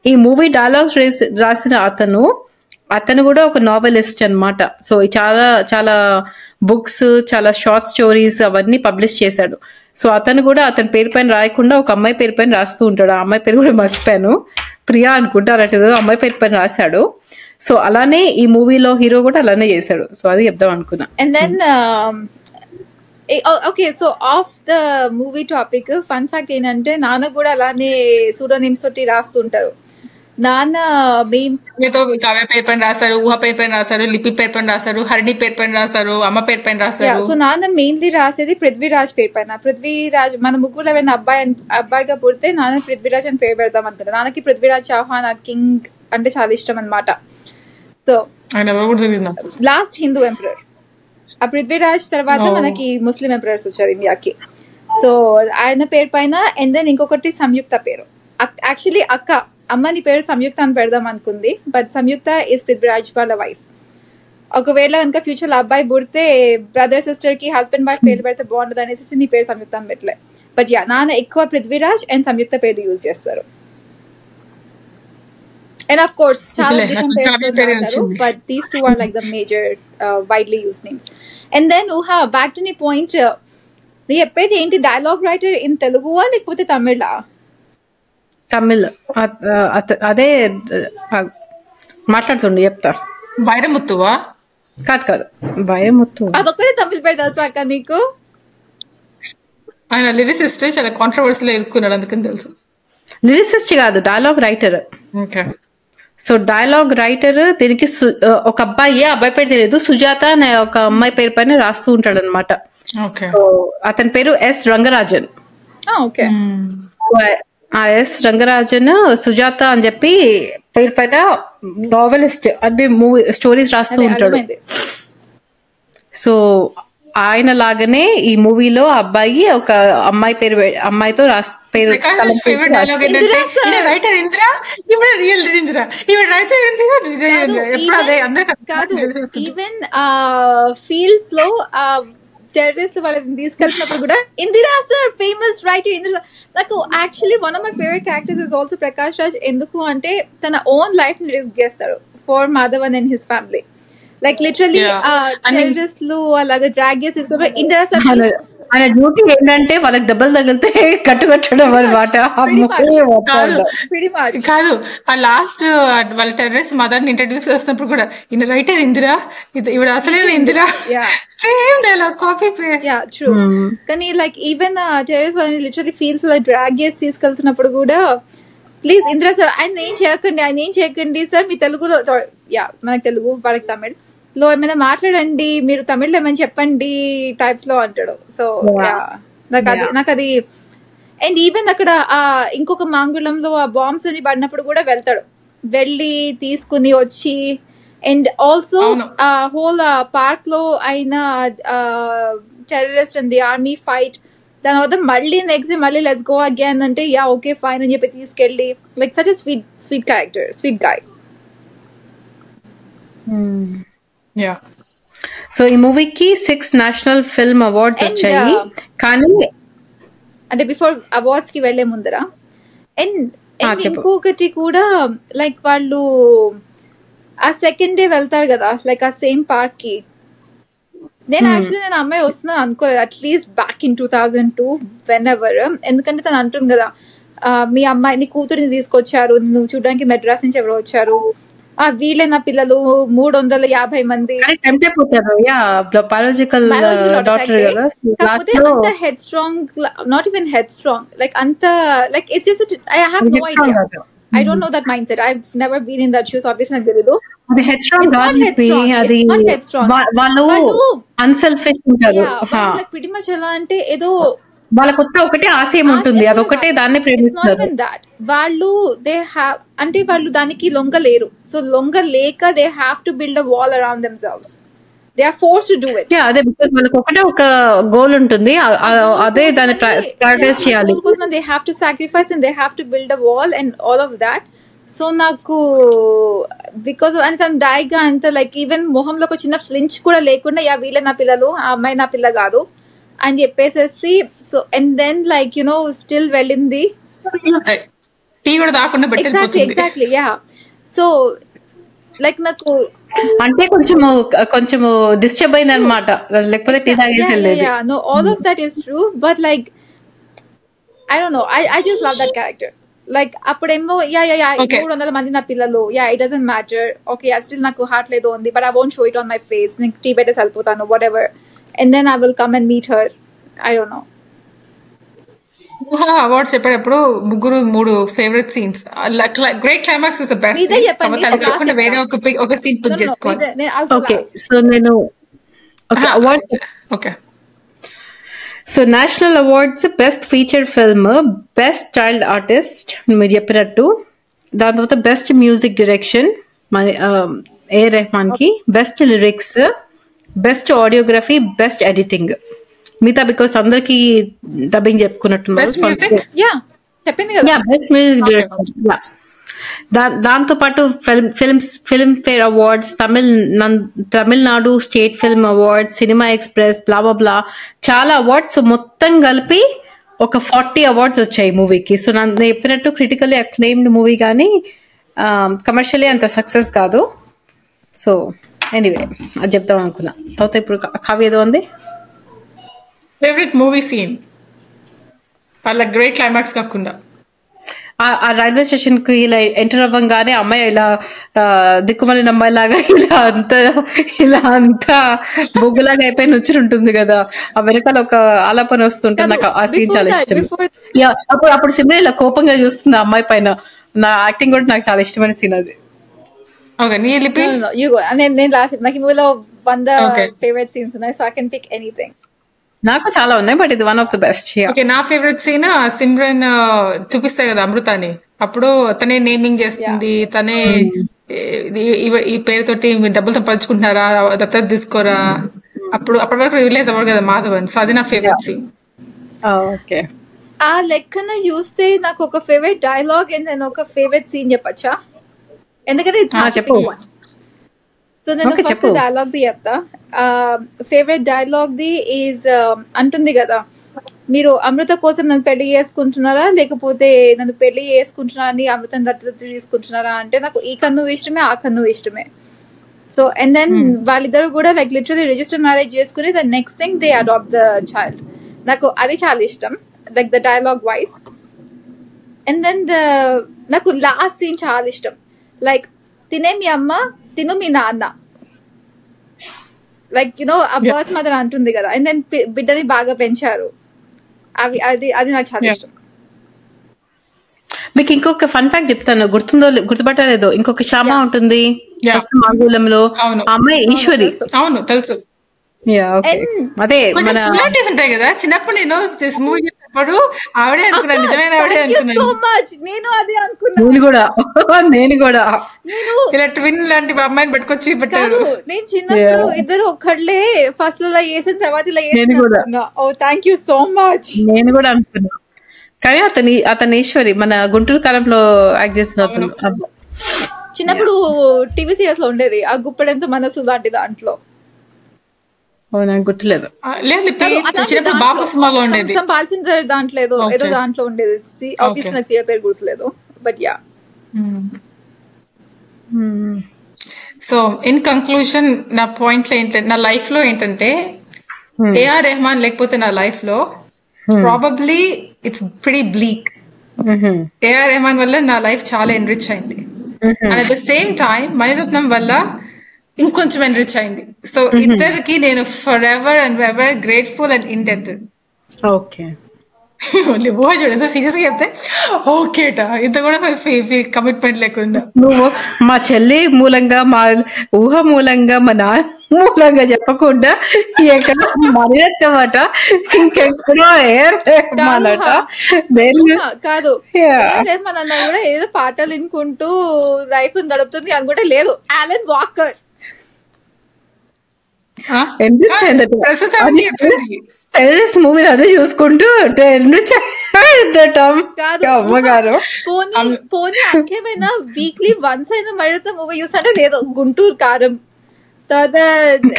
ఈ మూవీ డైలాగ్స్ రాసిన అతను కూడా ఒక నావెలిస్ట్ అన్నమాట. సో చాలా చాలా బుక్స్, చాలా షార్ట్ స్టోరీస్ అవన్నీ పబ్లిష్ చేశాడు. సో అతను కూడా అతని పేరు పైన రాయకుండా ఒక అమ్మాయి పేరు పైన రాస్తూ ఉంటాడు. ఆ అమ్మాయి పేరు కూడా మర్చిపోయాను, ప్రియా అనుకుంటా, అలాంటిదో అమ్మాయి పేరు పైన రాశాడు. సో అలానే ఈ మూవీలో హీరో కూడా అలానే చేశాడు. సో అది చెప్దాం అనుకున్నా. And then okay, so off the movie topic fun fact ఏంటంటే నాన్న కూడా అలానే సూడోనేమ్స్ తోటి రాస్తుంటారు. నాన్న మెయిన్ మీతో కావ్య పేరు పైన రాశారు, ఊహ పేరు పైన రాశారు, లిపి పేరు పైన రాశారు, హరిణి పేరు పైన రాశారు, అమ్మ పేరు పైన రాశారు. సో నాన్న మెయిన్లీ రాసేది పృథ్వీరాజ్ పేరు పైన. పృథ్వీరాజ్ మన ముగ్గురు ఎవరైనా అబ్బాయిగా పుడితే నాన్న పృథ్వీరాజ్ అని పేరు పెడదాం అనుకుంటా. నాన్నకి పృథ్వీరాజ్ చౌహాన్ కింగ్ అంటే చాలా ఇష్టం అనమాట. సో ఆయన ఎవరు కూడా తెలియదు నాకు. Last Hindu emperor. ఆ పృథ్వీరాజ్ తర్వాత మనకి ముస్లిం ఎంపరర్స్ వచ్చారు ఇండియాకి. సో ఆయన పేరు పైన అండ్ దెన్ ఇంకొకటి సంయుక్త పేరు. యాక్చువల్లీ అమ్మని పేరు సంయుక్త అని పెడదాం అనుకుంది, బట్ సంయుక్త ఇస్ పృథ్వీరాజ్ వాళ్ళ వైఫ్. ఒకవేళ కనుక ఫ్యూచర్ లో అబ్బాయి పుడితే బ్రదర్ సిస్టర్ కి హస్బెండ్ వైఫ్ పేరు పెడితే బాగుండదు అనేసి నీ పేరు సంయుక్త అని పెట్టలే. బట్ యా నాన్న ఎక్కువ పృథ్వీరాజ్ అండ్ సంయుక్త పేరు యూజ్ చేస్తారు. అండ్ ఆఫ్ కోర్స్ చాలా different పేర్లు రాశారు, but these two are like the major widely use names. And then ఊహా బ్యాక్ టు నీ పాయింట్, నీ చెప్పేది ఏంటి, డైలాగ్ రైటర్ ఇన్ తెలుగువా లేకపోతే తమిళ? తమిళ్. అదే మాట్లాడుతుండే చెప్తా. వైరముత్తువా? కాదు వైరముత్తు. అదొక్కడే తమిళ పేరు తెలుసా అక్క నీకు? ఆయన లిరిసిస్ట్, చాలా కాంట్రవర్సీలో ఇరుక్కున్నాడు, అందుకని తెలుసు. లిరిసిస్ట్ కాదు, dialogue writer. Okay. So dialogue writer దీనికి ఒక అబ్బాయి పేరు తెలియదు, సుజాత అనే ఒక అమ్మాయి పేరు పైన రాస్తూ ఉంటాడు అనమాట. ఓకే. సో అతని పేరు ఎస్ రంగరాజన్. ఓకే. సో ఆ ఎస్ రంగరాజన్ సుజాత అని చెప్పి పేరు పైన నావెలిస్ట్ అన్ని మూవీ స్టోరీస్ రాస్తూ ఉంటాడు. సో ఆయన లాగానే ఈ మూవీలో అబ్బాయి ఒక అమ్మాయి అమ్మాయితో పేరు ఫేవరెట్ డైలాగ్ ఏంటంటే, ఈయన రైటర్ ఇందిరా, ఈవిడ రియల్ ఇందిరా, ఈవిడ రైటర్ ఇందిరా, విజయ్ ఇందిరా. ఎప్పుడు అదే కాదు, ఈవెన్ ఫీల్డ్స్ లో టెర్రరిస్ట్ వాళ్ళని తీసుకెళ్తున్నప్పుడు కూడా Indira sir famous writer Indira. నాకు actually one of my favourite characters is also Prakash Raj. ఎందుకు అంటే తన ఓన్ లైఫ్ ని రిస్క్ చేస్తాడు for Madhavan and his family. Like literally టెర్రరిస్టులు అలాగా డ్రాగ్ చేసి ఇందిరా సార్ ఆయన డ్యూటీ ఏంటంటే వాళ్ళకి దెబ్బలు తగిలితే కట్టుకట్టడం అనమాట. కాదు, ఆ లాస్ట్ వాళ్ళ టెర్రరిస్ట్ మదర్ ని ఇంట్రడ్యూస్ చేస్తున్నప్పుడు కూడా ఈయన రైటర్ ఇందిరా, ఇవిడ అసలే Indira, same dialogue copy paste. Yeah true. కానీ లైక్ ఈవెన్ టెర్రరిస్ట్ వాళ్ళని లిటరలీ ఫీల్డ్స్ లో డ్రాగ్ చేసి తీసుకెళ్తున్నప్పుడు కూడా ప్లీజ్ ఇందిరా సార్ ఆయన ఏం చేయకండి సార్, మీ తెలుగులో యా మనకి తెలుగు వాళ్ళకి తమిళ్ లో ఏమైనా మాట్లాడండి, మీరు తమిళ్లో ఏమైనా చెప్పండి టైప్స్ లో అంటాడు. సో నాకు అది అండ్ ఈవెన్ అక్కడ ఇంకొక మాంగుళంలో ఆ బాంబ్స్ అని పడినప్పుడు కూడా వెళ్ళి తీసుకుని వచ్చి అండ్ ఆల్సో హోల్ పార్క్ లో అయిన terrorist and the army fight, దాని వద్ద మళ్ళీ లెట్స్ గో అగైన్ అంటే యా ఓకే ఫైన్ అని చెప్పి తీసుకెళ్ళి like such sweet character, sweet guy. So ఈ మూవీకి 6 నేషనల్ ఫిల్మ్ అవార్డ్స్ వచ్చాయి. కానీ అంటే బిఫోర్ అవార్డ్స్ కి వెళ్లే ముందర అండ్ ఇంకొకటి కూడా లైక్ వాళ్ళు ఆ సెకండ్ డే వెళ్తారు కదా లైక్ ఆ సేమ్ పార్క్ కి. నేను అమ్మాయి వస్తున్నాను అనుకోలేదు at least back in 2002 when ever. ఎందుకంటే తను అంటుంది కదా మీ అమ్మాయి నీ కూతురిని తీసుకొచ్చారు, నువ్వు చూడడానికి మెడ్రాస్ నుంచి ఎవరో వచ్చారు, వీళ్ళే నా పిల్లలు 350 మంది. కాకపోతే అంత head strong, not even head strong, like అంత like it's just I have no idea. I don't know that mindset. I've never been in that shoes. Obviously, నాకు తెలీదు. అది headstrong కాదు. అది వాళ్ళు unselfish ఉంటారు. Like pretty much ఎలా అంటే ఏదో వాళ్ళకొత్త ఒకటే ఆశయం ఉంటుంది, అదొకటే దాన్ని ఇట్స్ నాట్ ప్రేమిస్తారు. Even that. వాళ్ళు దే హ్యావ్ అంటే వాళ్ళు దానికి లొంగలేరు. సో లొంగలేక they have to build a wall around themselves. They are forced to do it. అదే బికాస్ వాళ్ళకి ఒకటే ఒక గోల్ ఉంటుంది, అదే దాన్ని ప్రయారిటైజ్ చేయాలి. గోల్ కోసం they have to sacrifice and they have to build a wall and all of that. So నాకు బికాస్ అంత డైగా అంత లైక్ ఈవెన్ మొహంలో ఒక చిన్న ఫ్లించ్ కూడా లేకుండా యా వీళ్ళే నా పిల్లలు, ఆ అమ్మాయి నా పిల్ల కాదు అని చెప్పేసేసి. So and then like you know still వెళ్ళింది. టీ కూడా దాకుండా ఎగ్జాక్ట్లీ యా. సో లైక్ నాకు అంటే కొంచెము డిస్టర్బ్ అయింది అనమాట, లేకపోతే టీ తాగేసి వెళ్ళేది. No all of that is true but like I don't know, I just love that character. Like అప్పుడేమో 300 మంది నా పిల్లలు, it doesn't matter, okay still నాకు హార్ట్ లేదు ఉంది, but I won't show it on my face, నేను tea పెట్టేసి వెళ్ళిపోతాను whatever, and then I will come and meet her. I don't know. Awards చెప్పేటప్పుడు 3 favourite scenes, great climax is the best. అది కాకుండా వేరే ఒక సీన్ పిక్ చేసుకోవాలి. Okay so నేను award okay. So national awards best feature film, best child artist మీరు చెప్పినట్టు, దాని తర్వాత బెస్ట్ మ్యూజిక్ డైరెక్షన్ మన ఏ రెహమాన్ కి, best lyrics, best audiography, best editing. మిగతా బికాస్ అందరికి డబ్బింగ్ చెప్పుకున్నట్టున్నారు. చెప్పింది కదా బెస్ట్ మ్యూజిక్ డైరెక్షన్. దాంతో పాటు Filmfare awards, Tamil Nadu state film awards, cinema express, blah blah చాలా అవార్డ్స్ మొత్తం కలిపి ఒక 40 అవార్డ్స్ వచ్చాయి మూవీకి. సో నేను చెప్పినట్టు క్రిటికల్లీ అక్లెయిమ్డ్ మూవీ కానీ కమర్షియల్లీ అంత సక్సెస్ కాదు. సో ఎనీవే అది చెప్తాం అనుకున్నా. తర్వాత ఇప్పుడు కావ్య ఏదో ఉంది ఫేవరెట్ మూవీ సీన్, వాళ్ళ గ్రేట్ క్లైమాక్స్ కాకుండా. ఆ రైల్వే స్టేషన్ కి ఇలా ఎంటర్ అవ్వగానే అమ్మాయి ఇలా దిక్కుమలి అమ్మాయి లాగా ఇలా అంతా బొగ్గులాగా అయిపోయి నుంచి ఉంటుంది కదా, ఆ వెనకాల ఒక ఆలాపన వస్తుంటుంది. నాకు ఆ సీన్ చాలా ఇష్టం. అప్పుడు సిమ్రా ఇలా కోపంగా చూస్తుంది ఆ అమ్మాయి పైన. నా యాక్టింగ్ కూడా నాకు చాలా ఇష్టమైన సీన్ అది. నేను లాస్ట్ నాకు ఈ మూవీలో 100 ఫేవరెట్ సీన్స్ ఉన్నాయి, so I can pick anything. నాకు చాలా ఉన్నాయి బట్ ఇది one of the best. Okay, నా ఫేవరెట్ సీన్ సిమ్రన్ చూపిస్తాయి కదా అమృతాని, అప్పుడు తనే నేమింగ్ చేస్తుంది, తనే ఈ పేరుతోటి మీరు డబ్బులు సంపాదించుకుంటున్నారా, దత్తత తీసుకోరా, అప్పటి వరకు రిలీజ్ అవ్వరు కదా మాధవన్. సో అది నా ఫేవరెట్ సీన్. ఓకే, ఆ లెక్కన చూస్తే నాకు ఒక ఫేవరెట్ డైలాగ్ అండ్ నేను ఒక ఫేవరెట్ సీన్ చెప్పచ్చా? ఎందుకంటే చెప్పు. సో నేను ఫస్ట్ డైలాగ్ ది చెప్తా. ఫేవరెట్ డైలాగ్ ది ఈజ్ అంటుంది కదా, మీరు అమృత కోసం నన్ను పెళ్లి చేసుకుంటున్నారా లేకపోతే నన్ను పెళ్లి చేసుకుంటున్నారా అని అమృతం దత్తత తీసుకుంటున్నారా అంటే నాకు ఈ కన్ను ఇష్టమే ఆ కన్ను ఇష్టమే. సో అండ్ దెన్ వాళ్ళిద్దరు కూడా లైక్ లిటరలీ రిజిస్టర్ మ్యారేజ్ చేసుకుని the next thing they adopt the child. నాకు అది చాలా ఇష్టం, like the dialogue wise. And then నాకు లాస్ట్ సీన్ చాలా ఇష్టం, లైక్ తినే మీ అమ్మ తిను మీ నాన్న, లైక్ యునో ఆ బర్డ్స్ మదర్ అంటుంది కదా, అండ్ దెన్ బిడ్డని బాగా పెంచారు. అది నాకు చాలా ఇష్టం. మీకు ఇంకొక ఫన్ ఫ్యాక్ట్ చెప్తాను, గుర్తుపట్టలేదో, ఇంకొక శ్యామ ఉంటుంది మాగూలంలో, అమ్మాయి ఈశ్వరి. అవును తెలుసు. అదే ఉంటాయి కదా, చిన్నప్పుడు నేను మూవీ చేసినప్పుడు ఆవిడే అనుకున్నాను, నిజమైన ఆవిడే అనుకున్నాను. నేను కూడా ఇలా ట్విన్ లాంటి అమ్మాయిని పెట్టుకొచ్చి పెట్టారు. నేను చిన్నప్పుడు ఇద్దరు ఒక్కళ్ళే ఫస్ట్ లో వేసిన తర్వాత ఇలా థ్యాంక్ యూ సో మచ్ నేను కూడా అనుకున్నా. కానీ అతని ఈశ్వరి మన గుంటూరు కాలంలో యాక్ట్ చేసిన అతను. చిన్నప్పుడు టీవీ సీరియల్స్ లో ఉండేది ఆ గుప్పెడంత మనసు లాంటి దాంట్లో. నాకు గుర్తులేదు. బాబు సినిమాలో ఉండేది, బాలచంద్ర దాంట్లో ఏదో దాంట్లో ఉండేది. ఆబ్వియస్లీ నాకు సీరియల్ పేరు గుర్తులేదు, but yeah. So in conclusion నా పాయింట్ ఏంటంటే, నా లైఫ్ లో ఏంటంటే ఏఆర్ రెహమాన్ లేకపోతే నా లైఫ్ లో probably it's pretty bleak. AR Rahman వల్ల నా లైఫ్ చాలా ఎన్రిచ్ అయింది, and at the same time Mani Ratnam వల్ల ఇంకొంచెం ఎన్రిచ్ అయింది. సో ఇద్దరికి నేను forever and ever grateful and indebted. Okay, చూడదు సీరియస్ గా చెప్తే ఓకేట, ఇంత కూడా కమిట్మెంట్ లేకుండా. నువ్వు మా చెల్లి మూలంగా, మా ఊహ మూలంగా, మా మూలంగా చెప్పకుండా ఎక్కడ మరినమాట ఇంకెక్కడో ఏరమాట కాదు ఏమన్నా కూడా ఏదో పాటలు వినుకుంటూ లైఫ్ గడుపుతుంది అనుకుంటే లేదు. అలన్ వాకర్ టెర్రరిస్ట్ మూవీలు అదే చూసుకుంటూ అమ్మగారు పోనీ అక్కేమైనా వీక్లీ వన్స్ అయినా మరిత మూవీ చూస్తుంటే లేదు. గుంటూరు కారం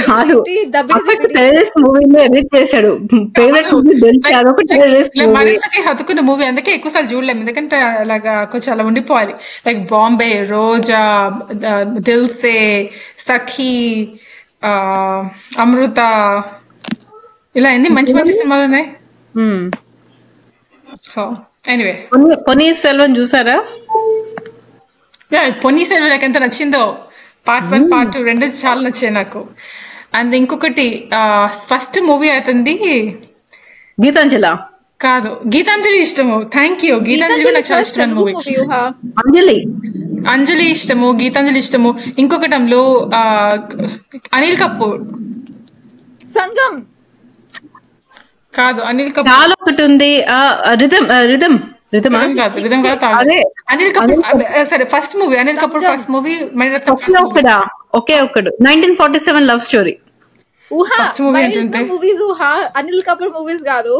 కాదు టెర్రరిస్ట్ మూవీని ఎడిట్ చేశాడు. మనసుకి హత్తుకున్న మూవీ అందుకే ఎక్కువసార్లు చూడలేము, ఎందుకంటే అలాగా కొంచెం అలా ఉండిపోవాలి. లైక్ బాంబే, రోజా, దిల్సే, సఖీ, అమృత, ఇలా ఎన్ని మంచి మంచి సినిమాలు ఉన్నాయి. సో ఎనీవే పొన్నీర్ సెల్వన్ చూసారా? పొన్నీర్ సెల్వన్ నాకు ఎంత నచ్చిందో. పార్ట్ 1 పార్ట్ 2 రెండు చాలా నచ్చాయి నాకు. అండ్ ఇంకొకటి ఫస్ట్ మూవీ అవుతుంది గీతాంజలి. కాదు, గీతాంజలి ఇష్టము. Thank you. గీతాంజలి నాకు చాలా ఇష్టమైన మూవీ. అంజలి ఇష్టము, గీతాంజలి ఇష్టము. ఇంకొకటి అందులో అనిల్ కపూర్ సంగం. కాదు, అనిల్ కపూర్ చాలా ఒకటి ఉంది. అనిల్ కపూర్ సరే first movie Anil Kapoor first movie ఒకే ఒక్కడు 1947 లవ్ స్టోరీ. ఫస్ట్ మూవీ ఏంటంటే మూవీస్ అనిల్ కపూర్ మూవీస్ కాదు.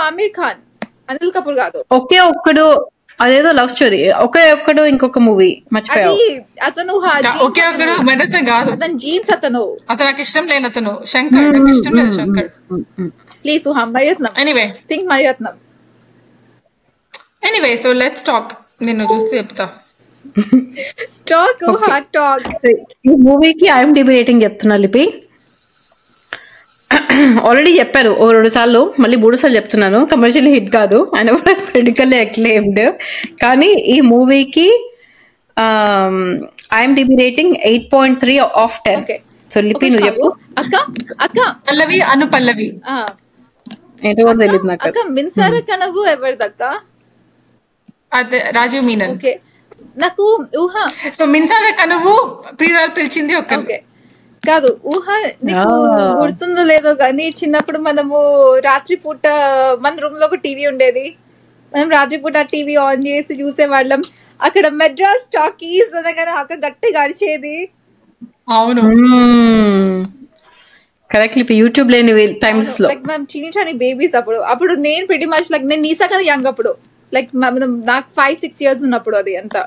ఆమిర్ ఖాన్, అనిల్ కపూర్ కాదు. ఒకే ఒక్కడు అదేదో లవ్ స్టోరీ. ఒకే ఒక్కడు ఇంకొక మూవీ మర్చిపోయావు. అతను ఒకే ఒక్కడు మరత్నం కాదు, అతను జీన్స్. అతను నాకు ఇష్టం లేని అతను శంకర్. నాకు ఇష్టం లేదు Shankar. Please Maniratnam. Anyway think Maniratnam. Anyway so let's talk. నిన్ను చూసి చెప్తా. Talk hot talk. ఈ మూవీకి IMDb రేటింగ్ చెప్తున్నా లిపి. ఆల్రెడీ చెప్పారు ఓ 2 సార్లు, మళ్ళీ 3 సార్లు చెప్తున్నాను. కమర్షియల్ హిట్ కాదు, ఆయన కూడా క్రిటికల్లీ అక్లెయిమ్డ్. కానీ ఈ మూవీకి IMDb రేటింగ్ 8.3 of 10. సో లిపి నువ్వు చెప్పు. అక్క పల్లవి అను పల్లవి ఏంటో కూడా తెలియదు నాకు. అక్క మిన్సార కనవు ఎవరిదక్క? అదే రాజీవ్ మీనన్. ఓకే నాకు ఊహ. సో మిన్సార కనవు ప్రియురాలు పిలిచింది ఒక కాదు. ఊహ నీకు గుర్తుందో లేదో కానీ చిన్నప్పుడు మనము రాత్రి పూట మన రూమ్ లో ఒక టీవీ ఉండేది. మనం రాత్రి పూట టీవీ ఆన్ చేసి చూసేవాళ్ళం. అక్కడ మెడ్రాస్ టాకీస్ అనగానే అక్క గట్టి గడిచేది. అవును కరెక్ట్లీ. యూట్యూబ్ లేని టైమ్స్ లో లైక్ మనం చిన్న బేబీస్ అప్పుడు నేను ప్రిటీ మచ్ లైక్ నేను నీసా కదా యంగ్ అప్పుడు, లైక్ నాకు 5-6 years ఉన్నప్పుడు అది అంత.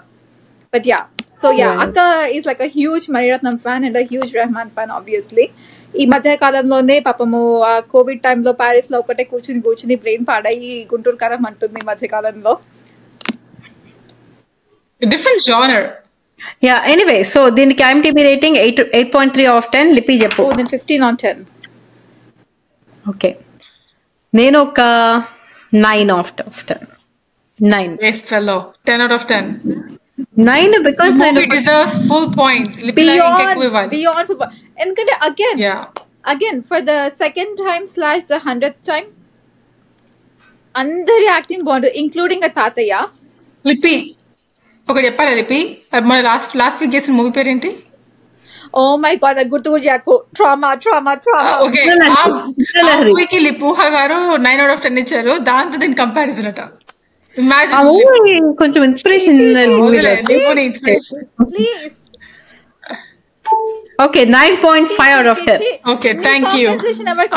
బట్ యా సో యా అక్క is like a huge Mani Ratnam fan and a huge Rahman fan obviously. ఈ మధ్య కాలంలోనే పాపము ఆ కోవిడ్ టైంలో ప్యారిస్ లో ఒకటే కూర్చుని బ్రెయిన్ పాడయి గుంటూరు కారం అంటుంది ఈ మధ్య కాలంలో. Different genre. Yeah anyway so దీనికి IMDb రేటింగ్ 8.3 of 10. లిపి చెప్పు. 15 on 10. ఓకే నేను ఒక 9 of 10. 9. Yes fellow. 10 out of 10. 9 because the movie deserves full points. Beyond. ఎందుకంటే again for the second time / the 100th time అందరి యాక్టింగ్ బాగుంటుంది, including అ తాతయ్య. లిపి ఒకటి చెప్పాలి లిపి, మన లాస్ట్ వీక్ చేసిన మూవీ పేరు ఏంటి? ఓ మై గాడ్ గుర్తు కూడా చేయకు. ట్రామా. ఓకే ఆ మూవీకి లిపూహ గారు 9 out of 10 ఇచ్చారు. దాంతో దీని కంపారిజన్ అట. ఇమాజిన్ కొంచెం inspiration. Please. Okay 9.5 out of 10. Okay thank you.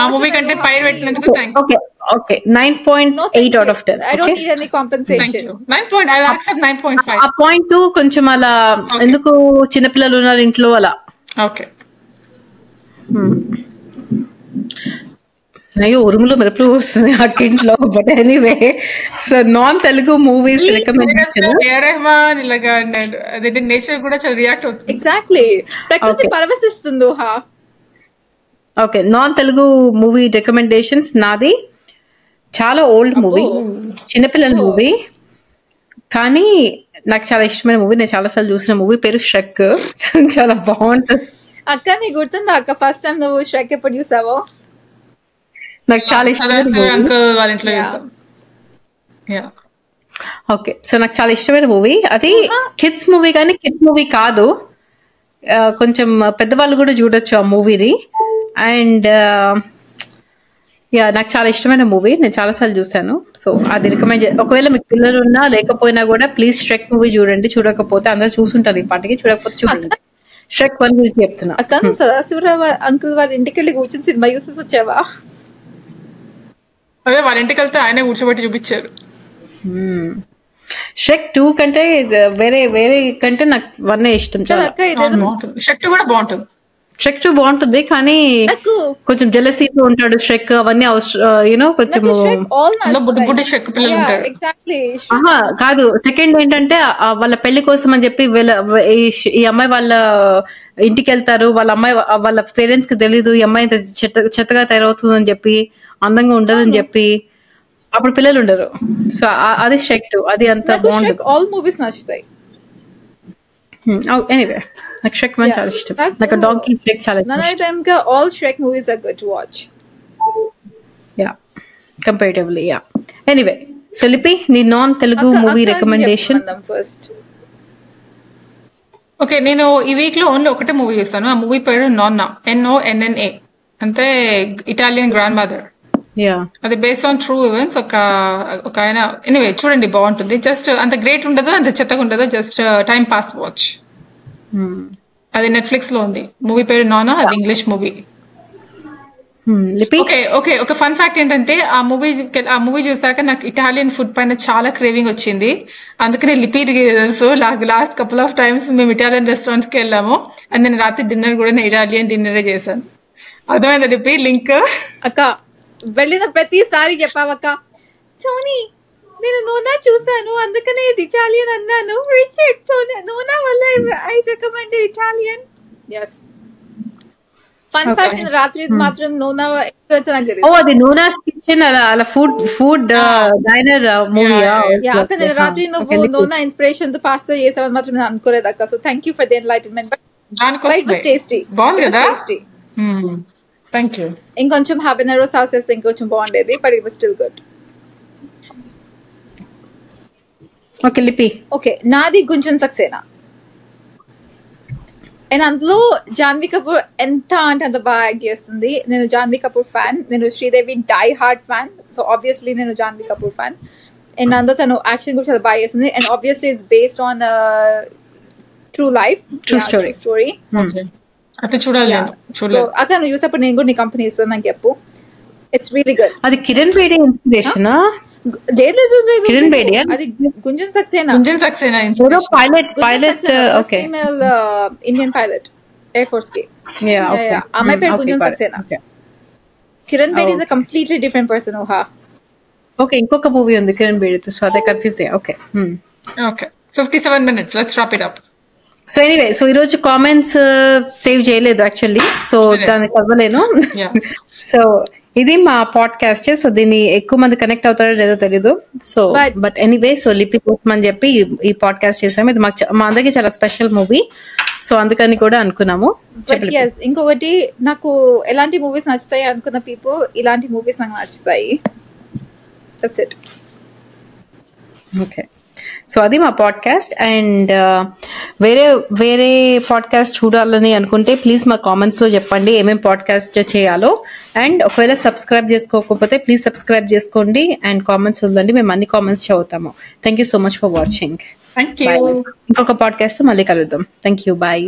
ఆ మూవీ కంటే పైన పెట్టినందుకు thanks. Okay 9.8 out of 10. I don't need any compensation. 9. I'll accept 9.5. ఆ పాయింట్ 2 కొంచెం అలా ఎందుకు చిన్నపిల్లలు ఉన్నారు ఇంట్లో అలా. ఓకే అయ్యో ఉరుములు మెరుపులు వస్తున్నాయి అక్కింట్లో. But anyway so non Telugu movies recommendation. Rahman ఇలాగా అదే నేచర్ కూడా చాలా రియాక్ట్ అవుతుంది. ఎగ్జాక్ట్లీ ప్రకృతి పరవశిస్తుంది. Okay non Telugu movie recommendations నాది చాలా ఓల్డ్ మూవీ, చిన్నపిల్లల మూవీ, కానీ నాకు చాలా ఇష్టమైన మూవీ. నేను చాలా సార్లు చూసిన మూవీ పేరు ష్రెక్. చాలా బాగుంటుంది. అక్క నీకు గుర్తుందా అక్క ఫస్ట్ టైం నువ్వు ష్రెక్ ఎప్పుడు చూసావో? నాకు చాలా ఇష్టమైన ఓకే సో నాకు చాలా ఇష్టమైన మూవీ. అది కిడ్స్ మూవీ కానీ కిడ్స్ మూవీ కాదు. కొంచెం పెద్దవాళ్ళు కూడా చూడొచ్చు ఆ మూవీని. అండ్ యా నాకు చాలా ఇష్టమైన మూవీ, నేను చాలాసార్లు చూశాను. సో అది రికమెండ్ ఒకవేళ మీకు పిల్లలు ఉన్నా లేకపోయినా కూడా ప్లీజ్ ష్రెక్ మూవీ చూడండి. చూడకపోతే అందరూ చూసుంటారు ఈ పాటికి, చూడకపోతే చూడండి. ష్రెక్ 1 గురించి చెప్తున్నా. అక్క నువ్వు సదాశివరావు అంకుల్ వారి ఇంటికి వెళ్ళి కూర్చొని సినిమా చూసేసి వచ్చావా? అదే వాళ్ళ ఇంటికి వెళ్తే ఆయనే కూర్చోబెట్టి చూపించారు. ష్రెక్ 2 కంటే వేరే వేరే కంటే నాకు 1 ఇష్టం చాలా. అక్క ఇదేదో ష్రెక్ 2 కూడా బాగుంటుంది. ష్రెక్ 2 బాగుంటుంది కానీ నాకు కొంచెం జెలసీతో ఉంటాడు ష్రెక్, అవన్నీ యూనో కొంచెం. బుడ్డి ష్రెక్ పిల్లలు ఉంటారు. ఎగ్జాక్ట్లీ. ఆహా కాదు, సెకండ్ ఏంటంటే వాళ్ళ పెళ్లి కోసం అని చెప్పి ఈ అమ్మాయి వాళ్ళ ఇంటికి వెళ్తారు. వాళ్ళ అమ్మాయి వాళ్ళ పేరెంట్స్ కి తెలీదు ఈ అమ్మాయి చెత్తగా తయారవుతుందని చెప్పి, అందంగా ఉండదని చెప్పి, అప్పుడు పిల్లలు ఉండరు. సో అది ష్రెక్ 2, అది అంత బాగుంటుంది. ఆల్ మూవీస్ నచ్చుతాయి. ఎనీవే నాకు ష్రెక్ 1 చాలా ఇష్టం. నాకు డాంకీ ష్రెక్ చాలా ఇష్టం. All Shrek movies are good to watch. Yeah comparatively yeah. Anyway so Lipi నీ non Telugu movie recommendation first. Okay, నేను ఈ వీక్ లో ఓన్లీ ఒకటే మూవీ చూస్తాను. ఆ మూవీ పేరు నోన్నా, NONNA, అంటే ఇటాలియన్ గ్రాండ్ మదర్. యా అది బేస్డ్ ఆన్ ట్రూ ఈవెంట్స్. ఒక ఆయన ఎనీవే చూడండి, బాగుంటుంది. జస్ట్ అంత గ్రేట్ ఉండదు, అంత చెత్తగా ఉండదు, జస్ట్ టైం పాస్ వాచ్. అది నెట్ఫ్లిక్స్ లో ఉంది. మూవీ పేరు నోనా, అది ఇంగ్లీష్ మూవీ. ఓకే ఓకే ఒక ఫన్ ఫ్యాక్ట్ ఏంటంటే ఆ మూవీ చూసాక నాకు ఇటాలియన్ ఫుడ్ పైన చాలా క్రేవింగ్ వచ్చింది. అందుకనే లిపి తెలుసు, లాస్ట్ కపుల్ ఆఫ్ టైమ్స్ మేము ఇటాలియన్ రెస్టారెంట్స్ కి వెళ్ళాము. అండ్ నేను రాత్రి డిన్నర్ కూడా నేను ఇటాలియన్ డిన్నరే చేశాను. అర్థమైందా లిపి లింక్? అక్క వెళ్ళిన ప్రతిసారి చెప్పావక్క, సోనీ నేను నోనా చూసాను అందుకనే ఇది ఇటాలియన్ అన్నాను. రిచర్డ్ నోనా వల్ల I recommended Italian. yes fun fact, నేను రాత్రి మాత్రం నోనా అది నోనాస్ కిచెన్ అలా ఫుడ్ డైనర్ మూవీ. అక్క నేను రాత్రి నువ్వు నోనా ఇన్స్పిరేషన్ తో పాస్తా చేసావని మాత్రం నేను అనుకోలేదు అక్క. So thank you for the enlightenment. But it was tasty. బాగుంది కదా? Thank you. ఇంకొంచెం హాబెనరో సాస్ వేస్తే ఇంకొంచెం బాగుండేది, but it was still good. Okay లిపి. ఓకే నాది గుంజన్ సక్సేనా. అండ్ అందులో జాన్వీ కపూర్ ఎంత అంటే అంత బాగా యాక్ట్ చేస్తుంది. నేను జాన్వీ కపూర్ ఫ్యాన్, నేను Sridevi die hard fan. So obviously నేను జాన్వీ కపూర్ ఫ్యాన్. అండ్ అందులో తను యాక్షన్ కూడా చాలా బాగా చేస్తుంది. And obviously it's based on true life, true story. అయితే చూడాలి. అక్క నువ్వు చూసేప్పుడు నేను కూడా నీ కంపెనీ ఇస్తాను నాకు చెప్పు. It's really good. అది కిరణ్ బేడి ఇన్స్పిరేషన్? కిరణ్ బేడి అది Gunjan Saxena. Pilot okay, Indian pilot air force కి. అమ్మాయి పేరు Gunjan Saxena. Kiran Bedi is a completely different person. Okay ఇంకొక మూవీ ఉంది కిరణ్ బేడితో, సో అదే కన్ఫ్యూజ్ అయ్యా. Okay okay 57 minutes, let's wrap it up. So anyway so ఈరోజు కామెంట్స్ సేవ్ చేయలేదు యాక్చువల్లీ, సో దాన్ని చదవలేను. సో ఇది మా పాడ్కాస్ట్. సో దీన్ని ఎక్కువ మంది కనెక్ట్ అవుతారో లేదో తెలీదు. సో బట్ ఎనీవే సో లిపి కోసం అని చెప్పి ఈ పాడ్కాస్ట్ చేసాము. ఇది మా అందరికి చాలా స్పెషల్ మూవీ, సో అందుకని కూడా అనుకున్నాము. ఇంకొకటి నాకు ఎలాంటి మూవీస్ నచ్చుతాయి అనుకున్న పీపుల్, ఇలాంటి మూవీస్ నాకు నచ్చుతాయి. That's it. ఓకే సో అది మా పాడ్కాస్ట్. అండ్ వేరే పాడ్కాస్ట్ చూడాలని అనుకుంటే ప్లీజ్ మా కామెంట్స్లో చెప్పండి ఏమేమి పాడ్కాస్ట్ చేయాలో. అండ్ ఒకవేళ సబ్స్క్రైబ్ చేసుకోకపోతే ప్లీజ్ సబ్స్క్రైబ్ చేసుకోండి అండ్ కామెంట్స్ ఉందండి, మేము అన్ని కామెంట్స్ చదువుతాము. Thank you so much for watching. Thank you. ఇంకొక పాడ్కాస్ట్ మళ్ళీ కలుద్దాం. Thank you. బాయ్.